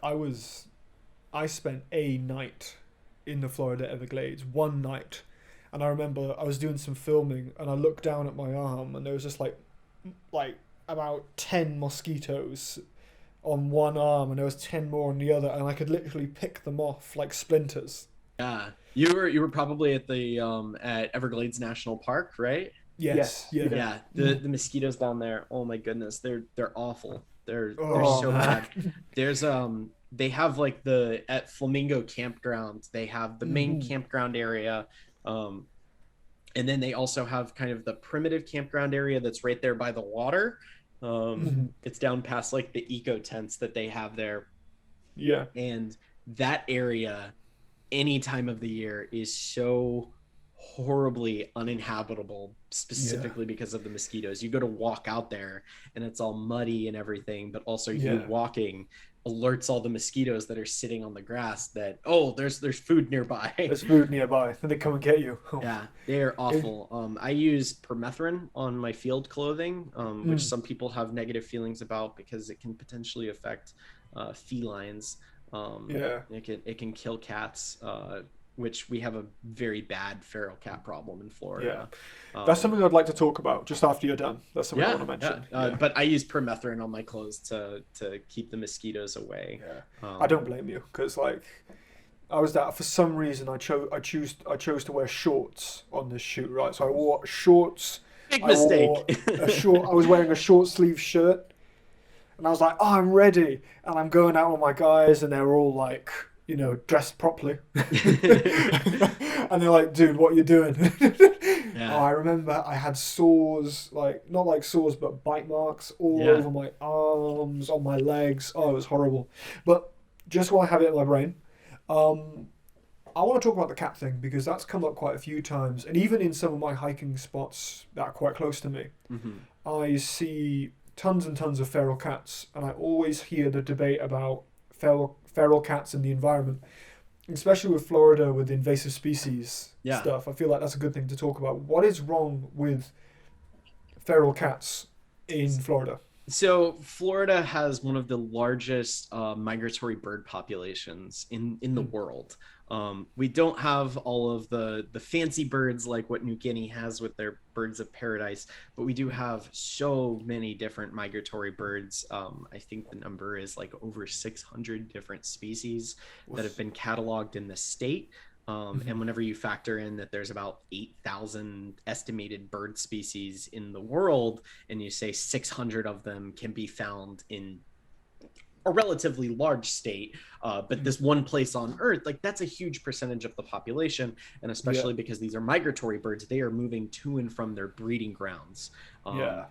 S1: I spent a night in the Florida Everglades, one night. And I remember I was doing some filming and I looked down at my arm and there was just like about 10 mosquitoes on one arm and there was 10 more on the other and I could literally pick them off like splinters.
S2: Yeah, you were probably at the at Everglades National Park, right?
S1: Yes,
S2: Yes.
S1: yeah.
S2: Yeah,
S1: Mm.
S2: the mosquitoes down there. Oh my goodness, they're awful. They're
S1: Oh
S2: so
S1: man.
S2: bad. There's they have like the at Flamingo campground. They have the main
S1: Hmm.
S2: campground area, um, and then they also have kind of the primitive campground area that's right there by the water.
S1: Hmm.
S2: It's down past like the eco tents that they have there,
S1: Yeah.
S2: and that area any time of the year is so horribly uninhabitable,
S1: Yeah.
S2: specifically because of the mosquitoes. You go to walk out there and it's all muddy and everything, but also you
S1: Yeah.
S2: walking alerts all the mosquitoes that are sitting on the grass that, oh, there's food nearby.
S1: There's food nearby. Then they come and get you. Oh.
S2: Yeah, they are
S1: It,
S2: awful. I use permethrin on my field clothing, which
S1: mm,
S2: some people have negative feelings about because it can potentially affect felines.
S1: yeah.
S2: It can kill cats, which we have a very bad feral cat problem in
S1: Yeah.
S2: Florida.
S1: That's
S2: Um,
S1: something I'd like to talk about just after you're done. That's something I want
S2: yeah,
S1: to
S2: yeah.
S1: mention. Yeah.
S2: But I use permethrin on my clothes to keep the mosquitoes away.
S1: Yeah. I
S2: Um,
S1: don't blame you because like I was that for some reason I chose to wear shorts on this shoot, right? So I wore shorts.
S2: Big
S1: I wore
S2: mistake.
S1: a short I was wearing a short sleeve shirt and I was like, "Oh, I'm ready." And I'm going out with my guys and they're all like, dressed properly. And they're like, "Dude, what are you doing?" Oh,
S2: Yeah,
S1: I remember I had sores, like not like sores, but bite marks all
S2: yeah.
S1: over my arms, on my legs. Oh, it was horrible. But just while I have it in my brain, um, I want to talk about the cat thing because that's come up quite a few times, and even in some of my hiking spots that are quite close to me,
S2: Hmm.
S1: I see tons and tons of feral cats, and I always hear the debate about feral cats in the environment, especially with Florida with invasive species
S2: Yeah.
S1: stuff. I feel like that's a good thing to talk about. What is wrong with feral cats in Florida?
S2: So Florida has one of the largest migratory bird populations in the
S1: Mm.
S2: world. We don't have all of the fancy birds like what New Guinea has with their birds of paradise, but we do have so many different migratory birds. I think the number is like over 600 different species that have
S1: Woof.
S2: been cataloged in the state. And
S1: Mhm.
S2: whenever you factor in that there's about 8,000 estimated bird species in the world, and you say 600 of them can be found in a relatively large state, but
S1: Mhm.
S2: this one place on Earth, like that's a huge percentage of the population, and
S1: Yeah,
S2: especially because these are migratory birds, they are moving to and from their breeding grounds.
S1: yeah.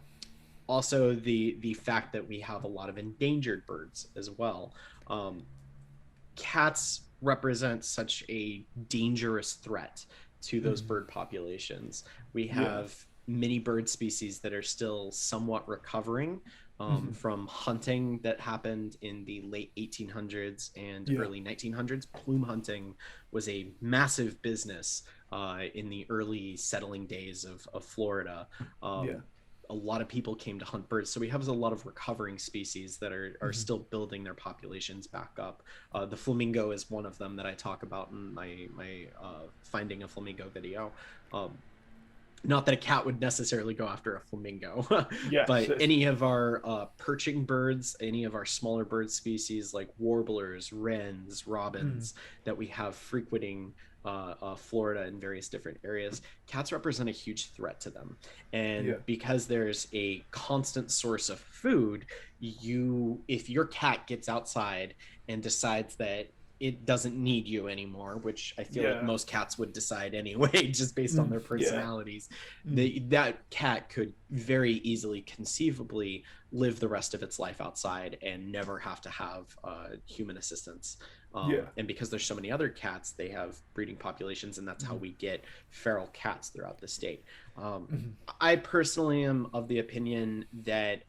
S2: Also, the fact that we have a lot of endangered birds as well. Um, Cats represent such a dangerous threat to those
S1: Mhm.
S2: bird populations. We
S1: Yeah.
S2: have many bird species that are still somewhat recovering
S1: Mhm.
S2: from hunting that happened in the late 1800s and
S1: Yeah.
S2: early 1900s. Plume hunting was a massive business in the early settling days of Florida.
S1: Yeah.
S2: A lot of people came to hunt birds. So we have a lot of recovering species that are
S1: Mhm.
S2: still building their populations back up. The flamingo is one of them that I talk about in my finding a flamingo video. Um, Not that a cat would necessarily go after a flamingo,
S1: Yes.
S2: but any of our perching birds, any of our smaller bird species like warblers, wrens,
S1: Mm.
S2: robins that we have frequenting Florida in various different areas, cats represent a huge threat to them. And
S1: Yeah.
S2: because there's a constant source of food, if your cat gets outside and decides that it doesn't need you anymore, which I feel like
S1: Yeah.
S2: most cats would decide anyway, just based on
S1: Mm.
S2: their
S1: Yeah.
S2: personalities.
S1: Mm.
S2: That cat could very easily, conceivably, live the rest of its life outside and never have to have human assistance.
S1: Yeah.
S2: And because there's so many other cats, they have breeding populations, and that's how
S1: Mhm.
S2: we get feral cats throughout the state. Um,
S1: Mhm.
S2: I personally am of the opinion that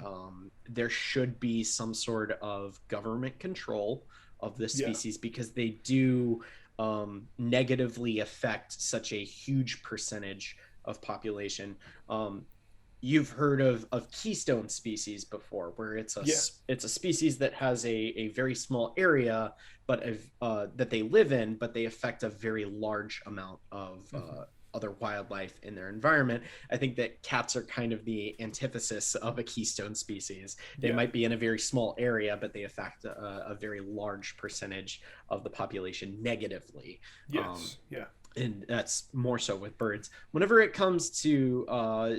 S2: there should be some sort of government control of this
S1: Yeah.
S2: species because they do negatively affect such a huge percentage of population. Um, you've heard of keystone species before, where
S1: Yeah.
S2: it's a species that has a very small area, but that they live in, but they affect a very large amount of
S1: Mhm.
S2: other wildlife in their environment. I think that cats are kind of the antithesis of a keystone species. They
S1: Yeah.
S2: might be in a very small area, but they affect a very large percentage of the population negatively. Um,
S1: Yes. Yeah.
S2: and that's more so with birds. Whenever it comes to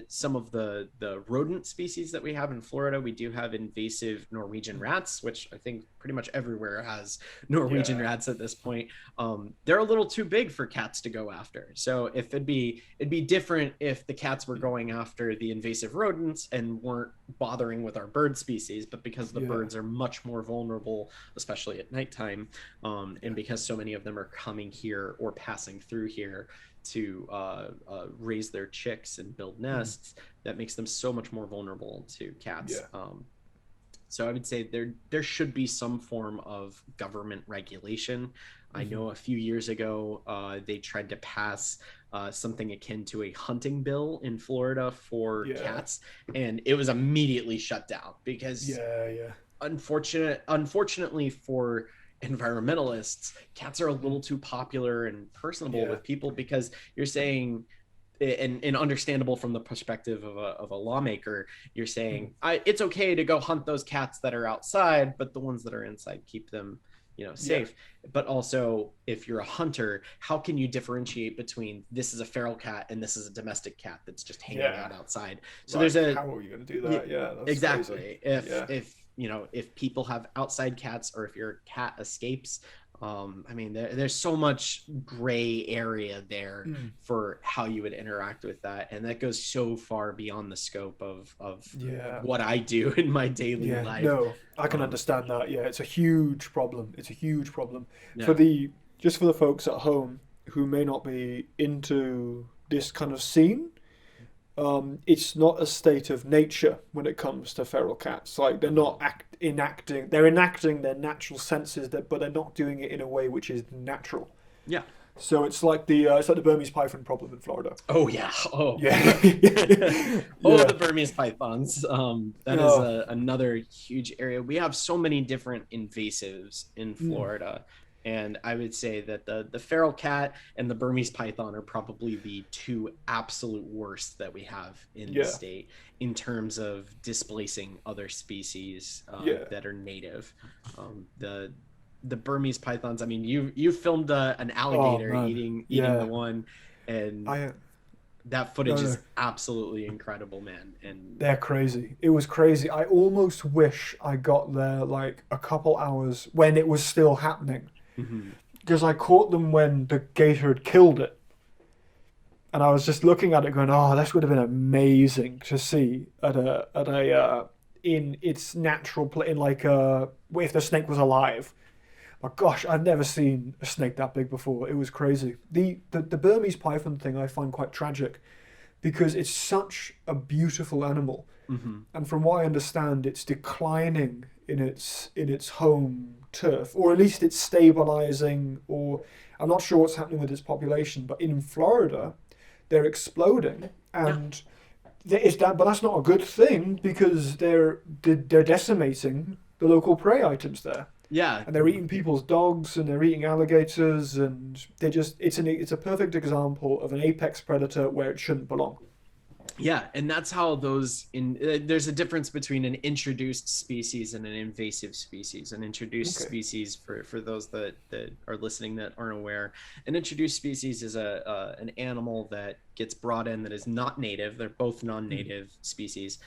S2: some of the rodent species that we have in Florida, we do have invasive Norwegian
S1: Mm.
S2: rats, which I think pretty much everywhere has Norwegian
S1: Yeah.
S2: rats at this point. They're a little too big for cats to go after. So if it'd be different if the cats were
S1: Mm.
S2: going after the invasive rodents and weren't bothering with our bird species, but because the
S1: Yeah.
S2: birds are much more vulnerable, especially at nighttime, and
S1: Yeah.
S2: because so many of them are coming here or passing through here to raise their chicks and build
S1: Mm.
S2: nests, that makes them so much more vulnerable to cats.
S1: Yeah.
S2: So I would say there should be some form of government regulation. I
S1: Mhm.
S2: know a few years ago they tried to pass something akin to a hunting bill in Florida for
S1: Yeah.
S2: cats, and it was immediately shut down because
S1: Yeah. Yeah.
S2: unfortunately for environmentalists, cats are a
S1: Mm.
S2: little too popular and personable
S1: Yeah.
S2: with people because you're saying, and understandable from the perspective of a lawmaker, you're
S1: Mm.
S2: saying it's okay to go hunt those cats that are outside, but the ones that are inside, keep them
S1: Yeah.
S2: safe. But also, if you're a hunter, how can you differentiate between this is a feral cat and this is a domestic cat that's just hanging
S1: Yeah.
S2: out outside? So there's
S1: Like,
S2: a
S1: how are you going to do
S2: yeah,
S1: that? Yeah, that's crazy.
S2: exactly. If
S1: Yeah.
S2: if people have outside cats or if your cat escapes, I mean, there's so much gray area there
S1: Mm.
S2: for how you would interact with that, and that goes so far beyond the scope of
S1: Yeah.
S2: what I do in my daily
S1: Yeah.
S2: life.
S1: No, I can
S2: Um,
S1: understand that. Yeah, it's a huge problem. It's a huge problem for
S2: yeah.
S1: the just for the folks at home. who may not be into this kind of scene, it's not a state of nature when it comes to feral cats. Like they're not enacting, they're enacting their natural senses, but they're not doing it in a way which is natural.
S2: Yeah.
S1: So it's like the Burmese python problem in Florida.
S2: Oh yeah. Oh.
S1: Yeah.
S2: Oh,
S1: Yeah.
S2: the Burmese pythons. That is
S1: Oh.
S2: another huge area. We have so many different invasives in
S1: Mm.
S2: Florida. And I would say that the feral cat and the Burmese python are probably the two absolute worst that we have in the
S1: Yeah.
S2: state in terms of displacing other species
S1: Yeah.
S2: that are native. The Burmese pythons. I mean, you filmed an
S1: Oh
S2: alligator
S1: man.
S2: eating the
S1: Yeah.
S2: one, and
S1: I
S2: that
S1: no
S2: footage
S1: no.
S2: is absolutely incredible, man. And
S1: They're crazy. It was crazy. I almost wish I got there like a couple hours when it was still happening.
S2: mhm.
S1: Because I caught them when the gator had killed it. And I was just looking at it going, oh, this would have been amazing to see in its natural place, in like if the snake was alive. But gosh, I've never seen a snake that big before. It was crazy. The Burmese python thing I find quite tragic because it's such a beautiful animal,
S2: Mhm.
S1: and from what I understand, it's declining in its home turf, or at least it's stabilizing. Or I'm not sure what's happening with its population, but in Florida, they're exploding,
S2: Yeah.
S1: and but that's not a good thing because they're decimating the local prey items there,
S2: Yeah.
S1: and they're eating people's dogs and they're eating alligators, and it's a perfect example of an apex predator where it shouldn't belong.
S2: Yeah, and that's how those there's a difference between an introduced species and an invasive species. An introduced
S1: Okay.
S2: species, for those that are listening that aren't aware, an introduced species is an animal that gets brought in that is not native. They're both
S1: Mm.
S2: non-native species.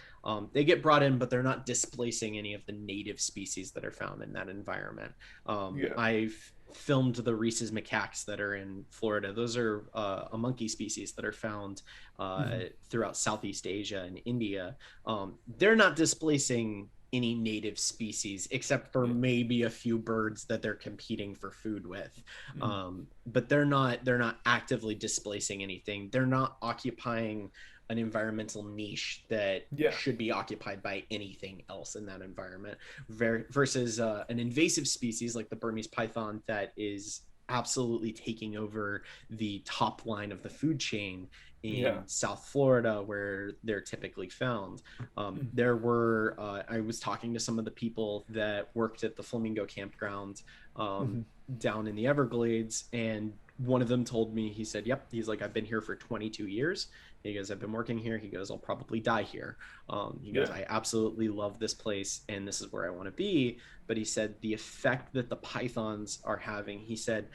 S2: They get brought in, but they're not displacing any of the native species that are found in that environment.
S1: Yeah.
S2: I've filmed the Rhesus macaques that are in Florida. Those are a monkey species that are found
S1: Mhm.
S2: throughout Southeast Asia and India. They're not displacing any native species except for
S1: Yeah.
S2: maybe a few birds that they're competing for food with.
S1: Mm.
S2: But they're not actively displacing anything. They're not occupying an environmental niche that
S1: Yeah.
S2: should be occupied by anything else in that environment versus an invasive species like the Burmese python that is absolutely taking over the top line of the food chain
S1: Yeah.
S2: in South Florida, where they're typically found.
S1: Mm.
S2: I was talking to some of the people that worked at the Flamingo campground
S1: Mhm.
S2: down in the Everglades, and one of them told me, he said, yep, he's like, I've been here for 22 years. He goes, I've been working here. He goes, I'll probably die here. He goes,
S1: Yeah.
S2: I absolutely love this place and this is where I want to be. But he said the effect that the pythons are having, he said,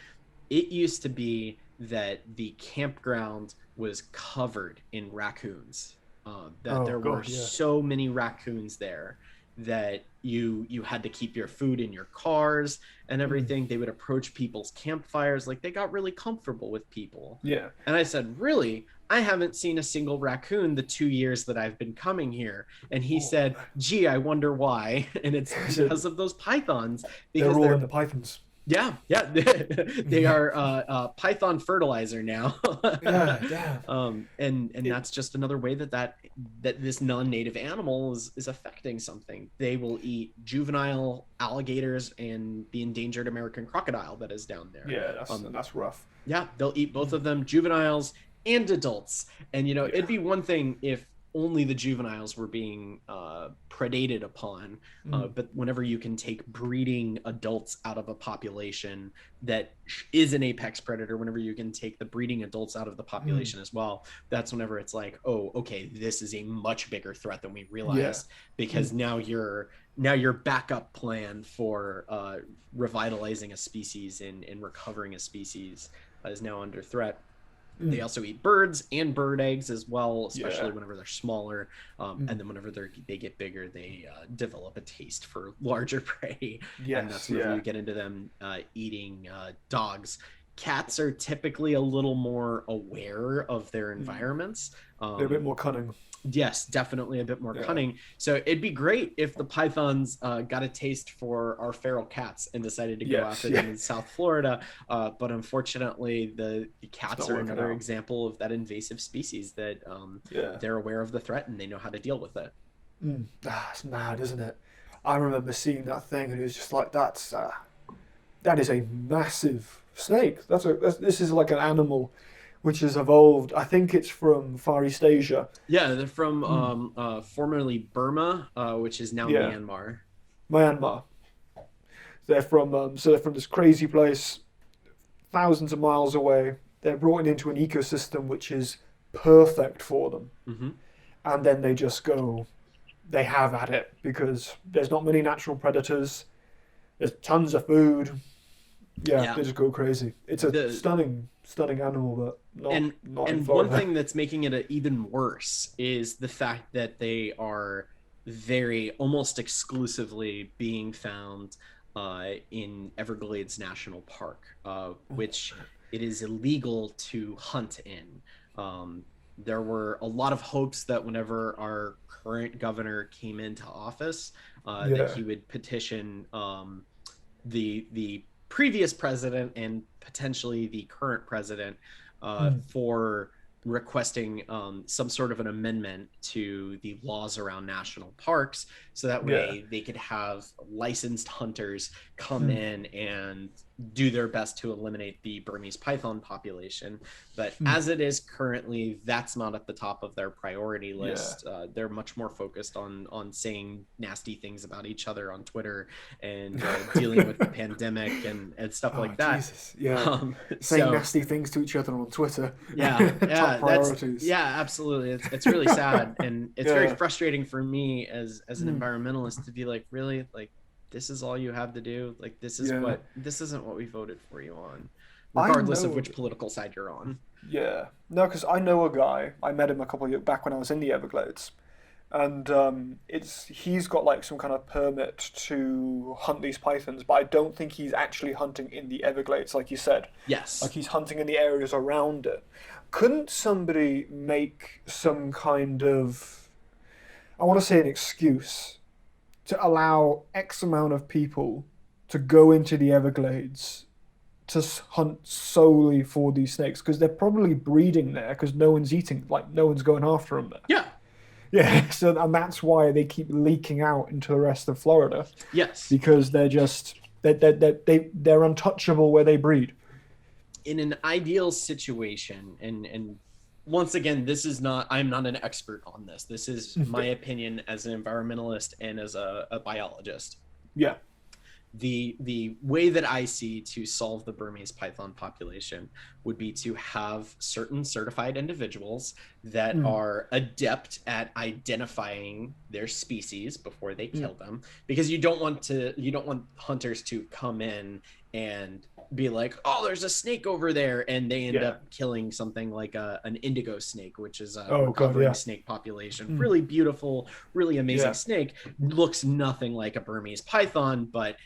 S2: it used to be that the campground was covered in raccoons, that
S1: Oh
S2: there were
S1: God. Yeah.
S2: so many raccoons there that you had to keep your food in your cars and
S1: Mm.
S2: everything. They would approach people's campfires, like they got really comfortable with people.
S1: Yeah.
S2: And I said, really? I haven't seen a single raccoon the 2 years that I've been coming here. And he
S1: Oh,
S2: said, gee, I wonder why. And it's
S1: so
S2: because of those pythons,
S1: they're
S2: because
S1: all in
S2: they're,
S1: the pythons.
S2: yeah, yeah, they are python fertilizer now.
S1: Yeah. Damn.
S2: And
S1: It.
S2: that's just another way that this non-native animal is affecting something. They will eat juvenile alligators and the endangered American crocodile that is down there.
S1: Yeah.
S2: Um,
S1: That's rough.
S2: yeah, they'll eat both
S1: Mm.
S2: of them, juveniles and adults. And
S1: Yeah.
S2: it'd be one thing if only the juveniles were being predated upon,
S1: Mm.
S2: but whenever you can take breeding adults out of a population that is an apex predator, whenever you can take the breeding adults out of the
S1: Mm.
S2: population as well, that's whenever it's like, oh, okay, this is a much bigger threat than we
S1: Yeah.
S2: realized, because
S1: Mm.
S2: now your backup plan for revitalizing a species and recovering a species is now under threat. They
S1: Mm.
S2: also eat birds and bird eggs as well, especially
S1: Yeah.
S2: whenever they're smaller. And
S1: Mm.
S2: then whenever they get bigger, they develop a taste for larger prey. And that's
S1: Yes.
S2: whenever
S1: Yeah.
S2: you get into them eating dogs. Cats are typically a little more aware of their
S1: Mm.
S2: environments.
S1: They're a bit more cunning.
S2: Yes, definitely a bit more
S1: Yeah.
S2: cunning. So it'd be great if the pythons got a taste for our feral cats and decided to go
S1: Yes.
S2: after
S1: Yeah.
S2: them in South Florida. But unfortunately, the
S1: It's
S2: cats
S1: not
S2: are
S1: working
S2: another
S1: out.
S2: example of that invasive species that
S1: Yeah.
S2: they're aware of the threat and they know how to deal with it.
S1: It's mad, isn't it? I remember seeing that thing, and it was just like that is a massive snake. This is like an animal which has evolved. I think it's from Far East Asia.
S2: Yeah, they're from
S1: Mm.
S2: formerly Burma, which is now
S1: Yeah,
S2: Myanmar.
S1: Myanmar. They're from this crazy place, thousands of miles away. They're brought into an ecosystem which is perfect for them,
S2: Hmm.
S1: and then they just go. They have at it because there's not many natural predators. There's tons of food. Yeah,
S2: Yeah,
S1: they just go crazy. It's a
S2: the
S1: stunning, stunning animal, but
S2: and
S1: not in
S2: and one
S1: Florida.
S2: thing that's making it even worse is the fact that they are very almost exclusively being found in Everglades National Park, which it is illegal to hunt in. There were a lot of hopes that whenever our current governor came into office, that
S1: Yeah.
S2: he would petition the previous president and potentially the current president
S1: Mm.
S2: for requesting some sort of an amendment to the laws around national parks so that
S1: Yeah.
S2: way they could have licensed hunters come
S1: Mm.
S2: in and do their best to eliminate the Burmese python population. But
S1: Mm.
S2: as it is currently, that's not at the top of their priority
S1: Yeah.
S2: list. They're much more focused on saying nasty things about each other on Twitter and dealing with the pandemic and stuff
S1: Oh
S2: like that.
S1: Jesus. Yeah.
S2: Um,
S1: Saying
S2: so
S1: nasty things to each other on Twitter.
S2: yeah,
S1: Top
S2: yeah,
S1: priorities.
S2: absolutely. It's really sad and it's very
S1: Yeah.
S2: frustrating for me as an
S1: Mm.
S2: environmentalist to be like, really, like this is all you have to do. Like
S1: Yeah.
S2: this isn't what we voted for you on,
S1: I
S2: regardless of
S1: know.
S2: which political side you're on.
S1: Yeah. No, because I know a guy. I met him a couple of years back when I was in the Everglades, and it's he's got like some kind of permit to hunt these pythons, but I don't think he's actually hunting in the Everglades, like you said. Like
S2: Yes.
S1: he's hunting in the areas around it. Couldn't somebody make some kind of, I want to say an excuse to allow X amount of people to go into the Everglades to hunt solely for these snakes? Because they're probably breeding there because no one's eating, like no one's going after them there.
S2: Yeah.
S1: Yeah, so and that's why they keep leaking out into the rest of Florida
S2: Yes.
S1: because they're untouchable where they breed.
S2: In an ideal situation, and once again, this is not, I'm not an expert on this. This is my opinion as an environmentalist and as a biologist.
S1: Yeah.
S2: The way that I see to solve the Burmese python population would be to have certain certified individuals that
S1: Mm.
S2: are adept at identifying their species before they
S1: Mm.
S2: kill them, because you don't want hunters to come in and be like, oh, there's a snake over there, and they end
S1: Yeah.
S2: up killing something like an indigo snake, which is a
S1: Oh God,
S2: recovering
S1: yeah.
S2: snake population.
S1: Mm.
S2: Really beautiful, really amazing
S1: Yeah.
S2: snake. Looks nothing like a Burmese python, but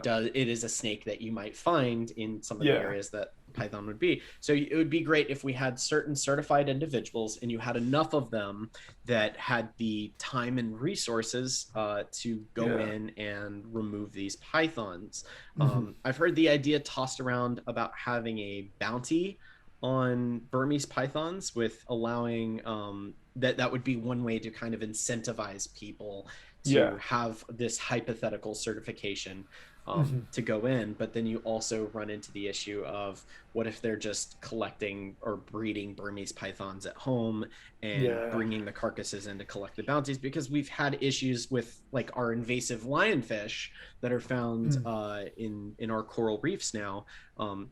S1: No.
S2: it is a snake that you might find in some of the
S1: Yeah.
S2: areas that python would be. So it would be great if we had certain certified individuals and you had enough of them that had the time and resources to go
S1: Yeah.
S2: in and remove these pythons.
S1: Mhm.
S2: I've heard the idea tossed around about having a bounty on Burmese pythons, with allowing that would be one way to kind of incentivize people to
S1: Yeah.
S2: have this hypothetical certification
S1: Mhm.
S2: to go in. But then you also run into the issue of, what if they're just collecting or breeding Burmese pythons at home and
S1: Yeah.
S2: bringing the carcasses in to collect the bounties? Because we've had issues with like our invasive lionfish that are found
S1: Mm.
S2: in our coral reefs now.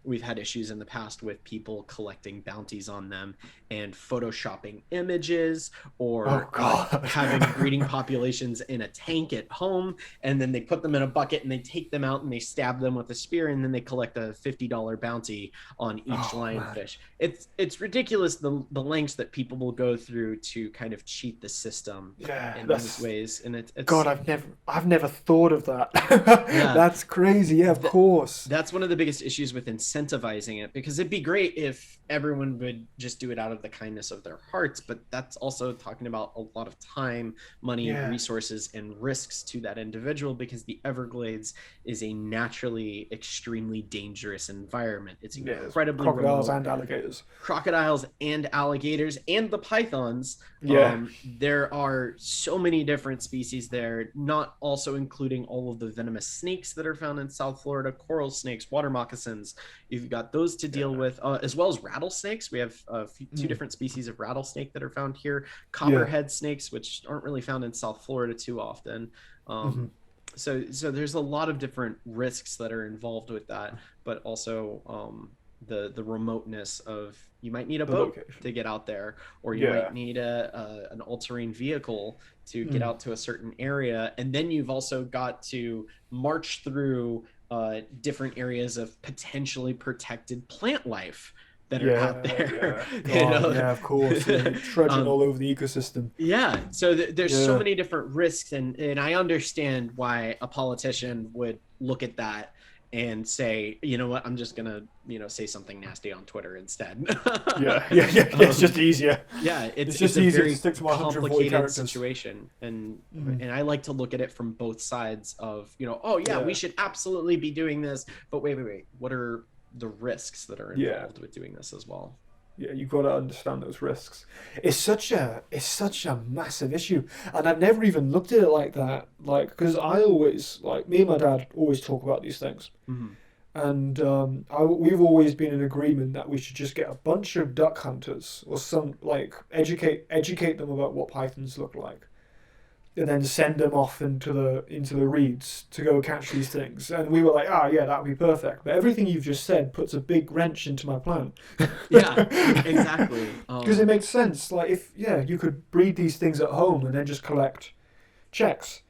S2: We've had issues in the past with people collecting bounties on them and photoshopping images,
S1: Oh
S2: or
S1: God.
S2: having breeding populations in a tank at home, and then they put them in a bucket and they take them out and they stab them with a spear, and then they collect a $50 bounty on each
S1: Man.
S2: lionfish. It's ridiculous the lengths that people will go through to kind of cheat the system
S1: Yeah,
S2: in those
S1: that's
S2: ways, and
S1: God.
S2: it's
S1: I've never thought of that.
S2: yeah.
S1: That's crazy. Yeah, of course.
S2: That's one of the biggest issues with incentivizing it, because it'd be great if everyone would just do it out of the kindness of their hearts, but that's also talking about a lot of time, money,
S1: Yeah,
S2: resources, and risks to that individual, because the Everglades is a naturally extremely dangerous environment. It's
S1: yeah. There's
S2: incredibly
S1: crocodiles
S2: remote.
S1: and alligators.
S2: Crocodiles and alligators and the pythons.
S1: Yeah,
S2: There are so many different species there, not also including all of the venomous snakes that are found in South Florida, coral snakes, water moccasins. You've got those to deal with, as well as rattlesnakes. We have two different species of rattlesnake that are found here,
S1: yeah.
S2: copperhead snakes, which aren't really found in South Florida too often.
S1: Hmm.
S2: So there's a lot of different risks that are involved with that, but also the remoteness of, you might need a
S1: The
S2: boat
S1: location.
S2: to get out there, or you
S1: Yeah.
S2: might need an all-terrain vehicle to get
S1: Mm.
S2: out to a certain area, and then you've also got to march through different areas of potentially protected plant life that are out
S1: Yeah,
S2: there.
S1: yeah.
S2: You
S1: God,
S2: know?
S1: yeah, of course. Yeah, you're trudging
S2: Um,
S1: all over the ecosystem.
S2: yeah, so there's so
S1: Yeah.
S2: many different risks, and I understand why a politician would look at that and say, you know what, I'm just gonna, say something nasty on Twitter instead.
S1: Yeah, yeah, yeah. It's just easier.
S2: Yeah,
S1: It's
S2: it's
S1: just
S2: a
S1: easier to
S2: very
S1: stick to 140
S2: complicated
S1: characters.
S2: situation, and
S1: Mhm.
S2: and I like to look at it from both sides of, oh yeah, we
S1: Yeah.
S2: should absolutely be doing this, but wait, what are the risks that are
S1: Yeah.
S2: involved with doing this as well?
S1: Yeah, you've got to understand those risks. It's such a massive issue, and I've never even looked at it like that. Like, because I always like me and my dad always talk about these things,
S2: Mhm.
S1: and we've always been in agreement that we should just get a bunch of duck hunters or some like educate them about what pythons look like, and then send them off into the reeds to go catch these things. And we were like, yeah, that'd be perfect. But everything you've just said puts a big wrench into my plan.
S2: Yeah, exactly.
S1: Because it makes sense. Like if you could breed these things at home and then just collect checks.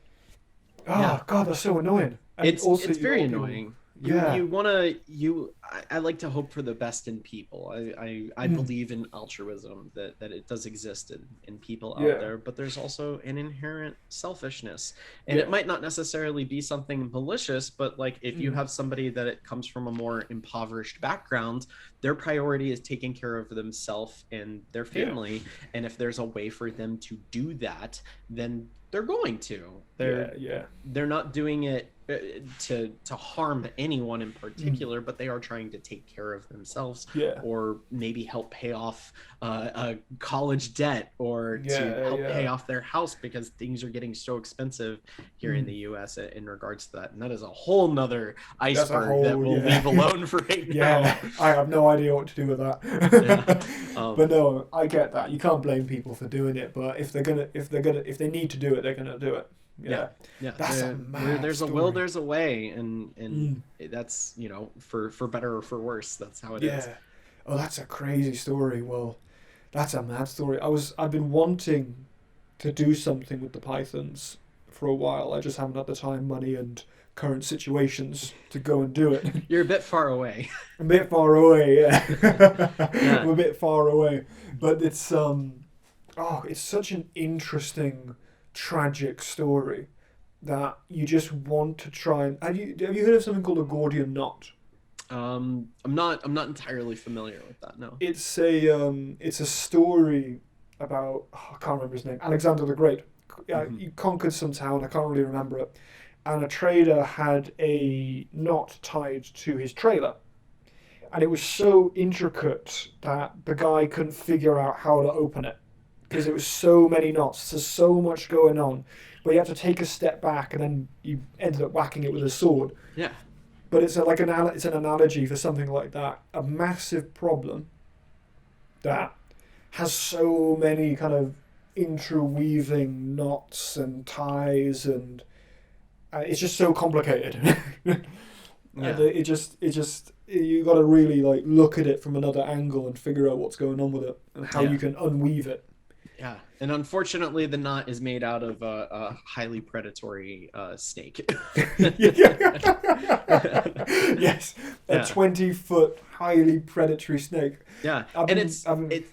S1: Oh
S2: Yeah.
S1: God, that's so annoying. And
S2: It's
S1: also
S2: it's
S1: you
S2: very
S1: got people-
S2: annoying.
S1: Yeah.
S2: You want to I like to hope for the best in people. I
S1: Mm.
S2: believe in altruism, that it does exist in people out
S1: Yeah.
S2: there, but there's also an inherent selfishness, and
S1: Yeah.
S2: it might not necessarily be something malicious, but like if you
S1: Mm.
S2: have somebody that it comes from a more impoverished background, their priority is taking care of themselves and their
S1: Yeah.
S2: family, and if there's a way for them to do that, then they're going to.
S1: Yeah.
S2: They're not doing it to harm anyone in particular, but they are trying to take care of themselves,
S1: Yeah.
S2: or maybe help pay off a college debt, or to
S1: Yeah,
S2: help
S1: yeah.
S2: pay off their house, because things are getting so expensive here in
S1: Mm.
S2: the US in regards to that, and that is a whole nother
S1: That's a
S2: iceberg that
S1: whole-
S2: we'll
S1: yeah.
S2: leave alone for right
S1: Yeah,
S2: now.
S1: I have no idea what to do with that. But no, I get that. You can't blame people for doing it, but if they need to do it, they're gonna do it. Yeah.
S2: Yeah,
S1: That's a mad
S2: there's a will,
S1: story.
S2: there's a way, and that's, for better or for worse, that's how it is.
S1: Yeah. Oh, that's a crazy story. Well, that's a mad story. I've been wanting to do something with the pythons for a while. I just haven't had the time, money, and current situations to go and do it.
S2: You're a bit far away.
S1: A bit far away, yeah.
S2: Yeah.
S1: I'm a bit far away, but it's such an interesting, tragic story that you just want to try and. Have you heard of something called a Gordian knot?
S2: I'm not entirely familiar with that. No.
S1: It's a story about, I can't remember his name, Alexander the Great.
S2: Mhm.
S1: He conquered some town, I can't really remember it, and a trader had a knot tied to his trailer, and it was so intricate that the guy couldn't figure out how to open it because it was so many knots, there's so much going on, but you had to take a step back, and then you ended up whacking it with a sword.
S2: Yeah.
S1: But it's an analogy for something like that. A massive problem that has so many kind of interweaving knots and ties, and it's just so complicated. And you got to really like look at it from another angle and figure out what's going on with it and how
S2: Yeah.
S1: you can unweave it.
S2: Yeah, and unfortunately, the knot is made out of a highly predatory snake.
S1: Yes, a
S2: Yeah.
S1: 20-foot highly predatory snake.
S2: Yeah, and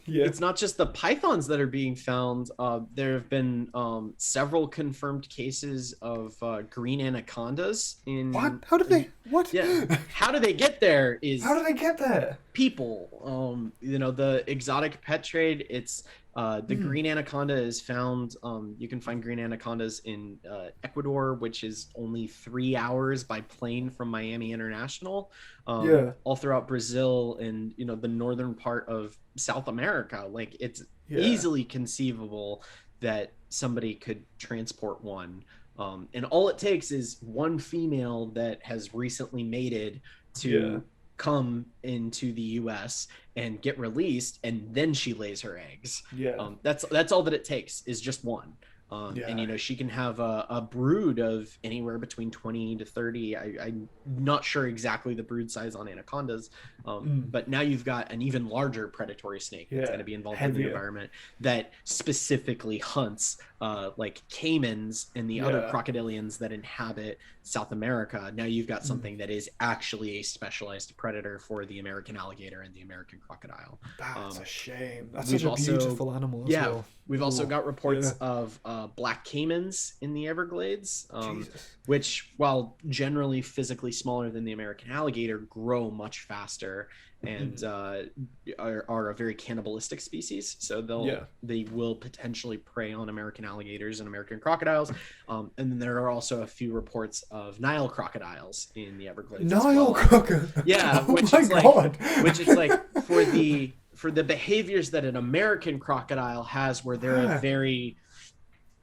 S1: Yeah.
S2: it's not just the pythons that are being found. There have been several confirmed cases of green anacondas
S1: What?
S2: in.
S1: How did they? What?
S2: Yeah, how do they get there?
S1: How
S2: Is
S1: did they get there?
S2: people. The exotic pet trade. It's the
S1: Hmm.
S2: green anaconda is found. You can find green anacondas in Ecuador, which is only 3 hours by plane from Miami International.
S1: Yeah.
S2: All throughout Brazil and the northern part of South America. Like it's
S1: Yeah.
S2: easily conceivable that somebody could transport one. And all it takes is one female that has recently mated
S1: Yeah.
S2: to come into the US and get released, and then she lays her eggs.
S1: Yeah.
S2: That's all that it takes is just one. And
S1: Yeah.
S2: she can have a brood of anywhere between 20 to 30. I'm not sure exactly the brood size on anacondas, but now you've got an even larger predatory snake that's going to be involved in the environment that specifically hunts like caimans and the other crocodilians that inhabit South America. Now you've got something that is actually a specialized predator for the American alligator and the American crocodile.
S1: That's a shame. That's such a beautiful animal as well.
S2: We've also got reports of black caimans in the Everglades, which, while generally physically smaller than the American alligator, grow much faster and are a very cannibalistic species. So they will potentially prey on American alligators and American crocodiles. And then there are also a few reports of Nile crocodiles in the Everglades.
S1: Nile crocodile.
S2: Yeah,
S1: oh
S2: which
S1: my
S2: is
S1: God.
S2: which is like for the behaviors that an American crocodile has, where they're a very,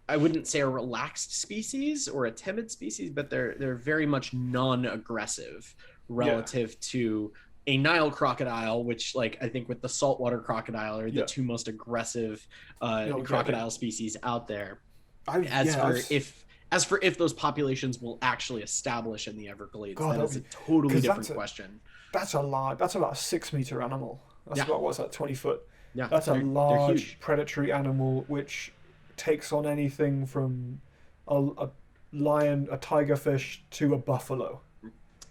S2: I wouldn't say a relaxed species or a timid species, but they're very much non-aggressive relative to a Nile crocodile, which, like, I think with the saltwater crocodile are the two most aggressive crocodile species out there. As for if those populations will actually establish in the Everglades, that is a totally different question.
S1: That's a large. That's about a 6-meter animal. That's about, what's that, 20 foot?
S2: Yeah,
S1: that's a large predatory animal which takes on anything from a lion, a tigerfish, to a buffalo.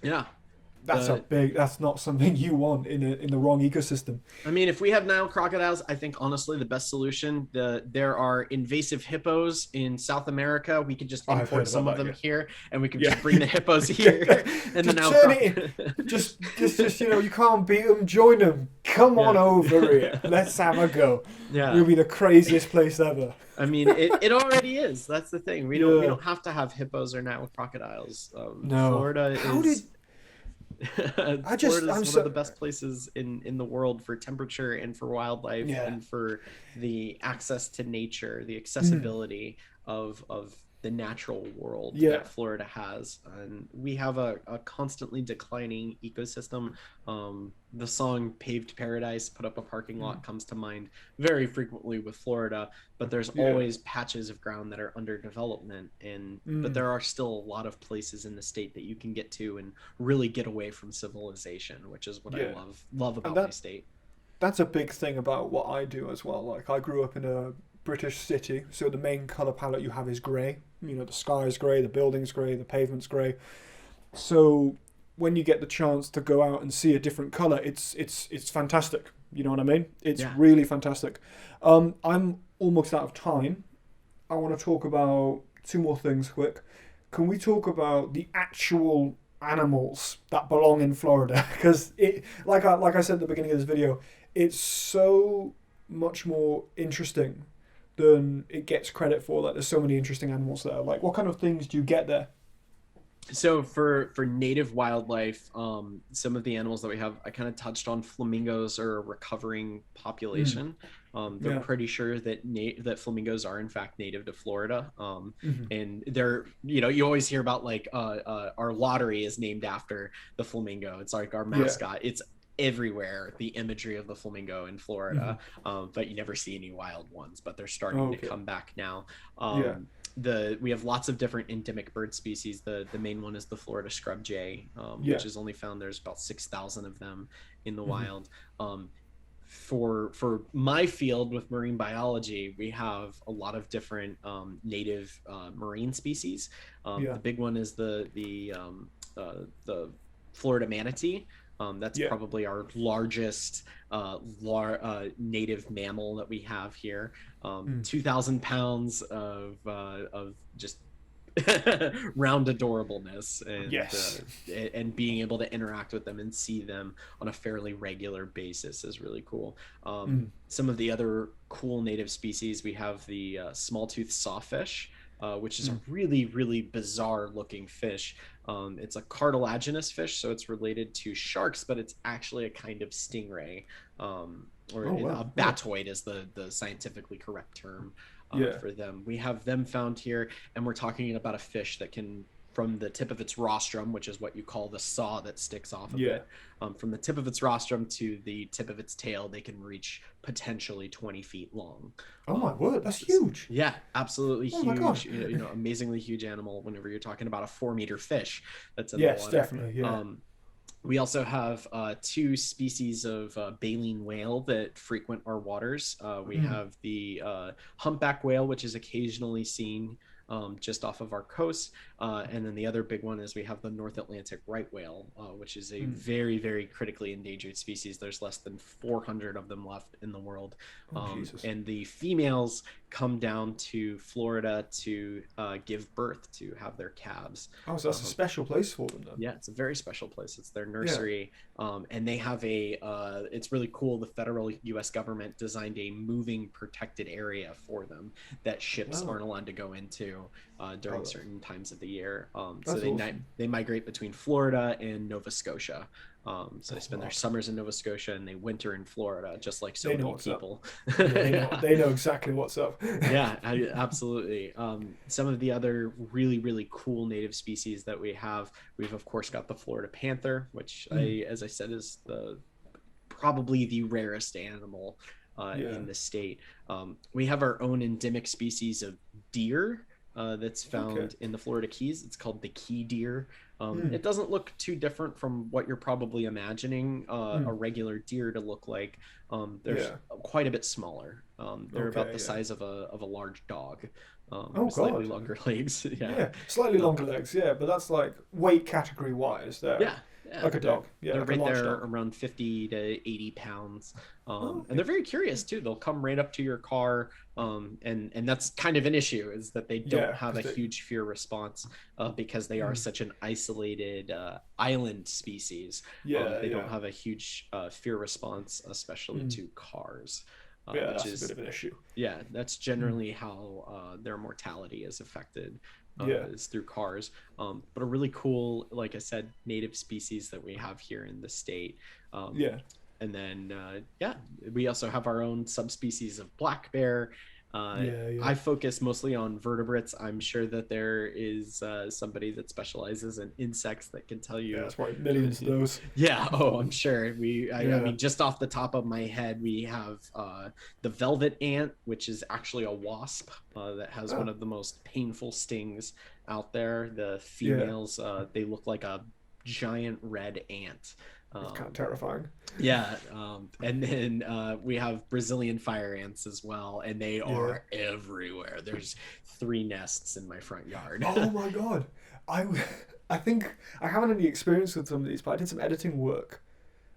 S2: Yeah.
S1: That's not something you want in the wrong ecosystem.
S2: I mean, if we have Nile crocodiles, I think honestly the best solution, there are invasive hippos in South America. We could just import some of them here, and we could just bring the hippos here. And the Nile
S1: just you can't beat them, join them. Come on over here. Let's have a go.
S2: Yeah.
S1: It'll be the craziest place ever.
S2: I mean, it already is. That's the thing. We don't have to have hippos or Nile crocodiles.
S1: No.
S2: Florida is Florida's one of the best places in the world for temperature and for wildlife and for the access to nature, the accessibility of the natural world that Florida has. And we have a constantly declining ecosystem. The song Paved Paradise, Put Up a Parking Lot comes to mind very frequently with Florida, but there's always patches of ground that are under development, but there are still a lot of places in the state that you can get to and really get away from civilization, which is what I love about my state.
S1: That's a big thing about what I do as well. Like, I grew up in a British city, so the main color palette you have is grey. The sky is grey, the building's grey, the pavement's grey. So when you get the chance to go out and see a different color, it's fantastic. You know what I mean? It's really fantastic. I'm almost out of time. I want to talk about 2 more things quick. Can we talk about the actual animals that belong in Florida? Because like I said at the beginning of this video, it's so much more interesting than it gets credit for. Like, there's so many interesting animals there. Like, what kind of things do you get there?
S2: So for native wildlife, some of the animals that we have, I kind of touched on. Flamingos are a recovering population. They're pretty sure that flamingos are in fact native to Florida. And they're, you always hear about like our lottery is named after the flamingo. It's like our mascot. It's everywhere, the imagery of the flamingo in Florida, but you never see any wild ones, but they're starting to come back now. We have lots of different endemic bird species. The main one is the Florida scrub jay, which is only found, there's about 6,000 of them in the wild. For my field with marine biology, we have a lot of different native marine species. The big one is the Florida manatee. That's
S1: Yeah.
S2: probably our largest native mammal that we have here. 2,000 pounds of just round adorableness,
S1: Yes.
S2: and being able to interact with them and see them on a fairly regular basis is really cool. Some of the other cool native species, we have the small-toothed sawfish, which is a really, really bizarre looking fish. It's a cartilaginous fish, so it's related to sharks, but it's actually a kind of stingray, or
S1: Oh wow.
S2: a batoid is the scientifically correct term
S1: Yeah.
S2: for them. We have them found here, and we're talking about a fish that can, from the tip of its rostrum, which is what you call the saw that sticks off of
S1: Yeah.
S2: it, from the tip of its rostrum to the tip of its tail, they can reach potentially 20 feet long.
S1: Oh my word, that's
S2: Which is-
S1: huge.
S2: Yeah, absolutely
S1: Oh my God.
S2: huge. Amazingly huge animal. Whenever you're talking about a 4-meter fish that's in
S1: Yes,
S2: the water.
S1: definitely. Yeah.
S2: We also have two species of baleen whale that frequent our waters. We have the humpback whale, which is occasionally seen just off of our coast. And then the other big one is we have the North Atlantic right whale, which is a very, very critically endangered species. There's less than 400 of them left in the world.
S1: Jesus.
S2: And the females come down to Florida to give birth, to have their calves.
S1: Oh, so that's a special place for them then.
S2: Yeah, it's a very special place. It's their nursery. And they have it's really cool. The federal U.S. government designed a moving protected area for them that ships aren't allowed to go into during certain times of the year. So they migrate between Florida and Nova Scotia. So they spend their summers in Nova Scotia and they winter in Florida, just like so many people.
S1: They know exactly what's up.
S2: Yeah, absolutely. Some of the other really, really cool native species that we've of course got the Florida panther, which as I said, is probably the rarest animal in the state. We have our own endemic species of deer that's found in the Florida Keys. It's called the key deer. It doesn't look too different from what you're probably imagining a regular deer to look like. They're quite a bit smaller. They're about the size of a large dog. With slightly longer legs.
S1: Slightly longer legs. Yeah, but that's like weight category wise. There.
S2: Yeah,
S1: like a dog.
S2: They're
S1: like
S2: right there around 50 to 80 pounds. And they're very curious too. They'll come right up to your car. And that's kind of an issue, is that they don't have a huge fear response because they are such an isolated island species. They don't have a huge fear response, especially to cars.
S1: That's a bit of an issue.
S2: Yeah, that's generally how their mortality is affected. Is through cars. But a really cool, like I said, native species that we have here in the state. And then we also have our own subspecies of black bear. I focus mostly on vertebrates. I'm sure that there is somebody that specializes in insects that can tell you.
S1: Yeah, that's right, millions of those.
S2: Yeah, I'm sure. I mean, just off the top of my head, we have the velvet ant, which is actually a wasp that has one of the most painful stings out there. The females, they look like a giant red ant.
S1: It's kind of terrifying.
S2: Yeah, and then we have Brazilian fire ants as well, and they are everywhere. There's 3 nests in my front yard.
S1: Oh my God. I think I haven't any experience with some of these, but I did some editing work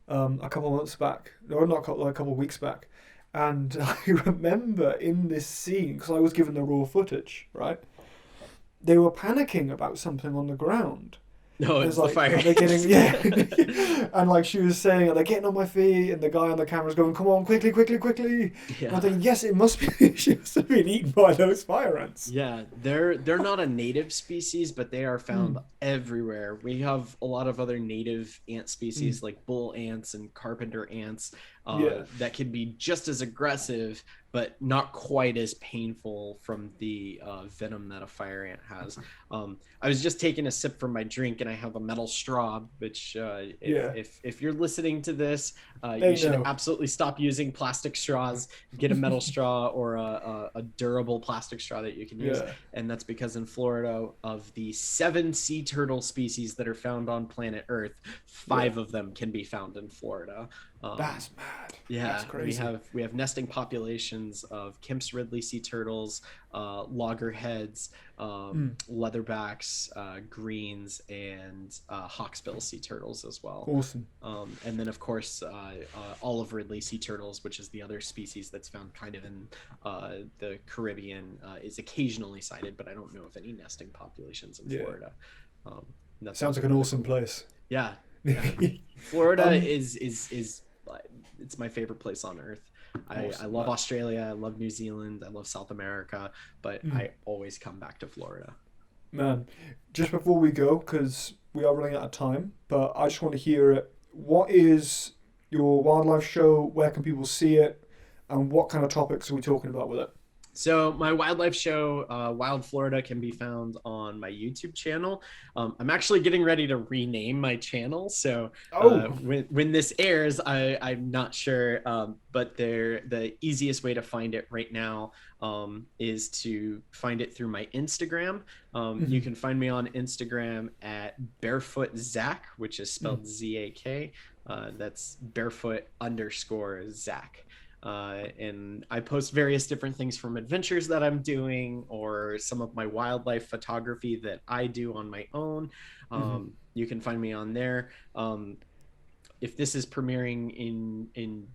S1: a couple months back, or not a couple of weeks back, and I remember in this scene, because I was given the raw footage, right? They were panicking about something on the ground.
S2: No, it's like, the fire.
S1: They're getting, and like she was saying, they're getting on my feet, and the guy on the camera's going, "Come on, quickly, quickly, quickly!" Yeah. And I think, yes, it must be. She must have been eaten by those fire ants.
S2: Yeah, they're not a native species, but they are found everywhere. We have a lot of other native ant species like bull ants and carpenter ants that can be just as aggressive, but not quite as painful from the venom that a fire ant has. I was just taking a sip from my drink, and I have a metal straw, which if you're listening to this, you should absolutely stop using plastic straws. Get a metal straw or a durable plastic straw that you can use. And that's because in Florida, of the 7 sea turtle species that are found on planet Earth, 5 of them can be found in Florida.
S1: That's mad.
S2: Yeah,
S1: that's crazy.
S2: we have nesting populations populations of Kemp's Ridley sea turtles, loggerheads, leatherbacks, greens, and hawksbill sea turtles as well.
S1: Awesome.
S2: And then, of course, olive Ridley sea turtles, which is the other species that's found kind of in the Caribbean, is occasionally sighted, but I don't know of any nesting populations in Florida.
S1: That sounds like an awesome place.
S2: Yeah. Florida is it's my favorite place on earth. I love Australia, I love New Zealand, I love South America, but I always come back to Florida.
S1: Man, just before we go, because we are running out of time, but I just want to hear it. What is your wildlife show? Where can people see it? And what kind of topics are we talking about with it?
S2: So my wildlife show, Wild Florida, can be found on my YouTube channel. I'm actually getting ready to rename my channel. So when this airs, I'm not sure, but the easiest way to find it right now is to find it through my Instagram. You can find me on Instagram at Barefoot Zach, which is spelled Z-A-K. That's barefoot_Zach. And I post various different things from adventures that I'm doing or some of my wildlife photography that I do on my own. You can find me on there. If this is premiering in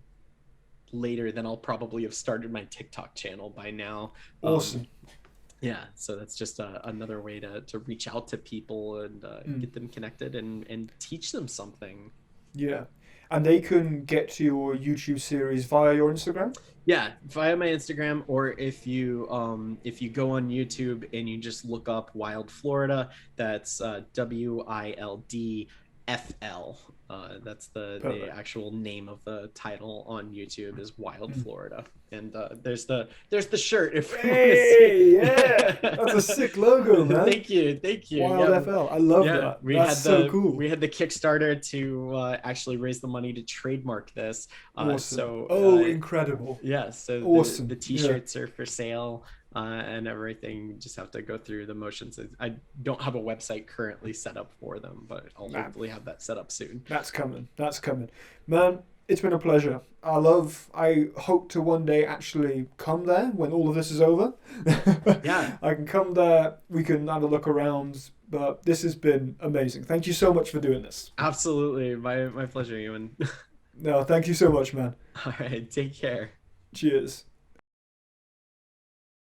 S2: later, then I'll probably have started my TikTok channel by now.
S1: Awesome.
S2: Yeah, so that's just another way to reach out to people and get them connected and teach them something.
S1: Yeah. And they can get to your YouTube series via your Instagram?
S2: Yeah, via my Instagram, or if you go on YouTube and you just look up Wild Florida, that's WILDFL. That's the actual name of the title on YouTube is Wild Florida. And there's the shirt if you want to see.
S1: Yeah, that's a sick logo, man.
S2: Thank you.
S1: Wild FL, I love that. That's so cool.
S2: We had the Kickstarter to actually raise the money to trademark this.
S1: Awesome. Incredible.
S2: Yeah, so
S1: awesome.
S2: The t-shirts are for sale. And everything. You just have to go through the motions. I don't have a website currently set up for them, but I'll hopefully have that set up soon.
S1: That's coming. Man, it's been a pleasure. I hope to one day actually come there when all of this is over.
S2: Yeah.
S1: I can come there, we can have a look around, but this has been amazing. Thank you so much for doing this.
S2: Absolutely. My pleasure, Ewan.
S1: No, thank you so much, man.
S2: All right. Take care.
S1: Cheers.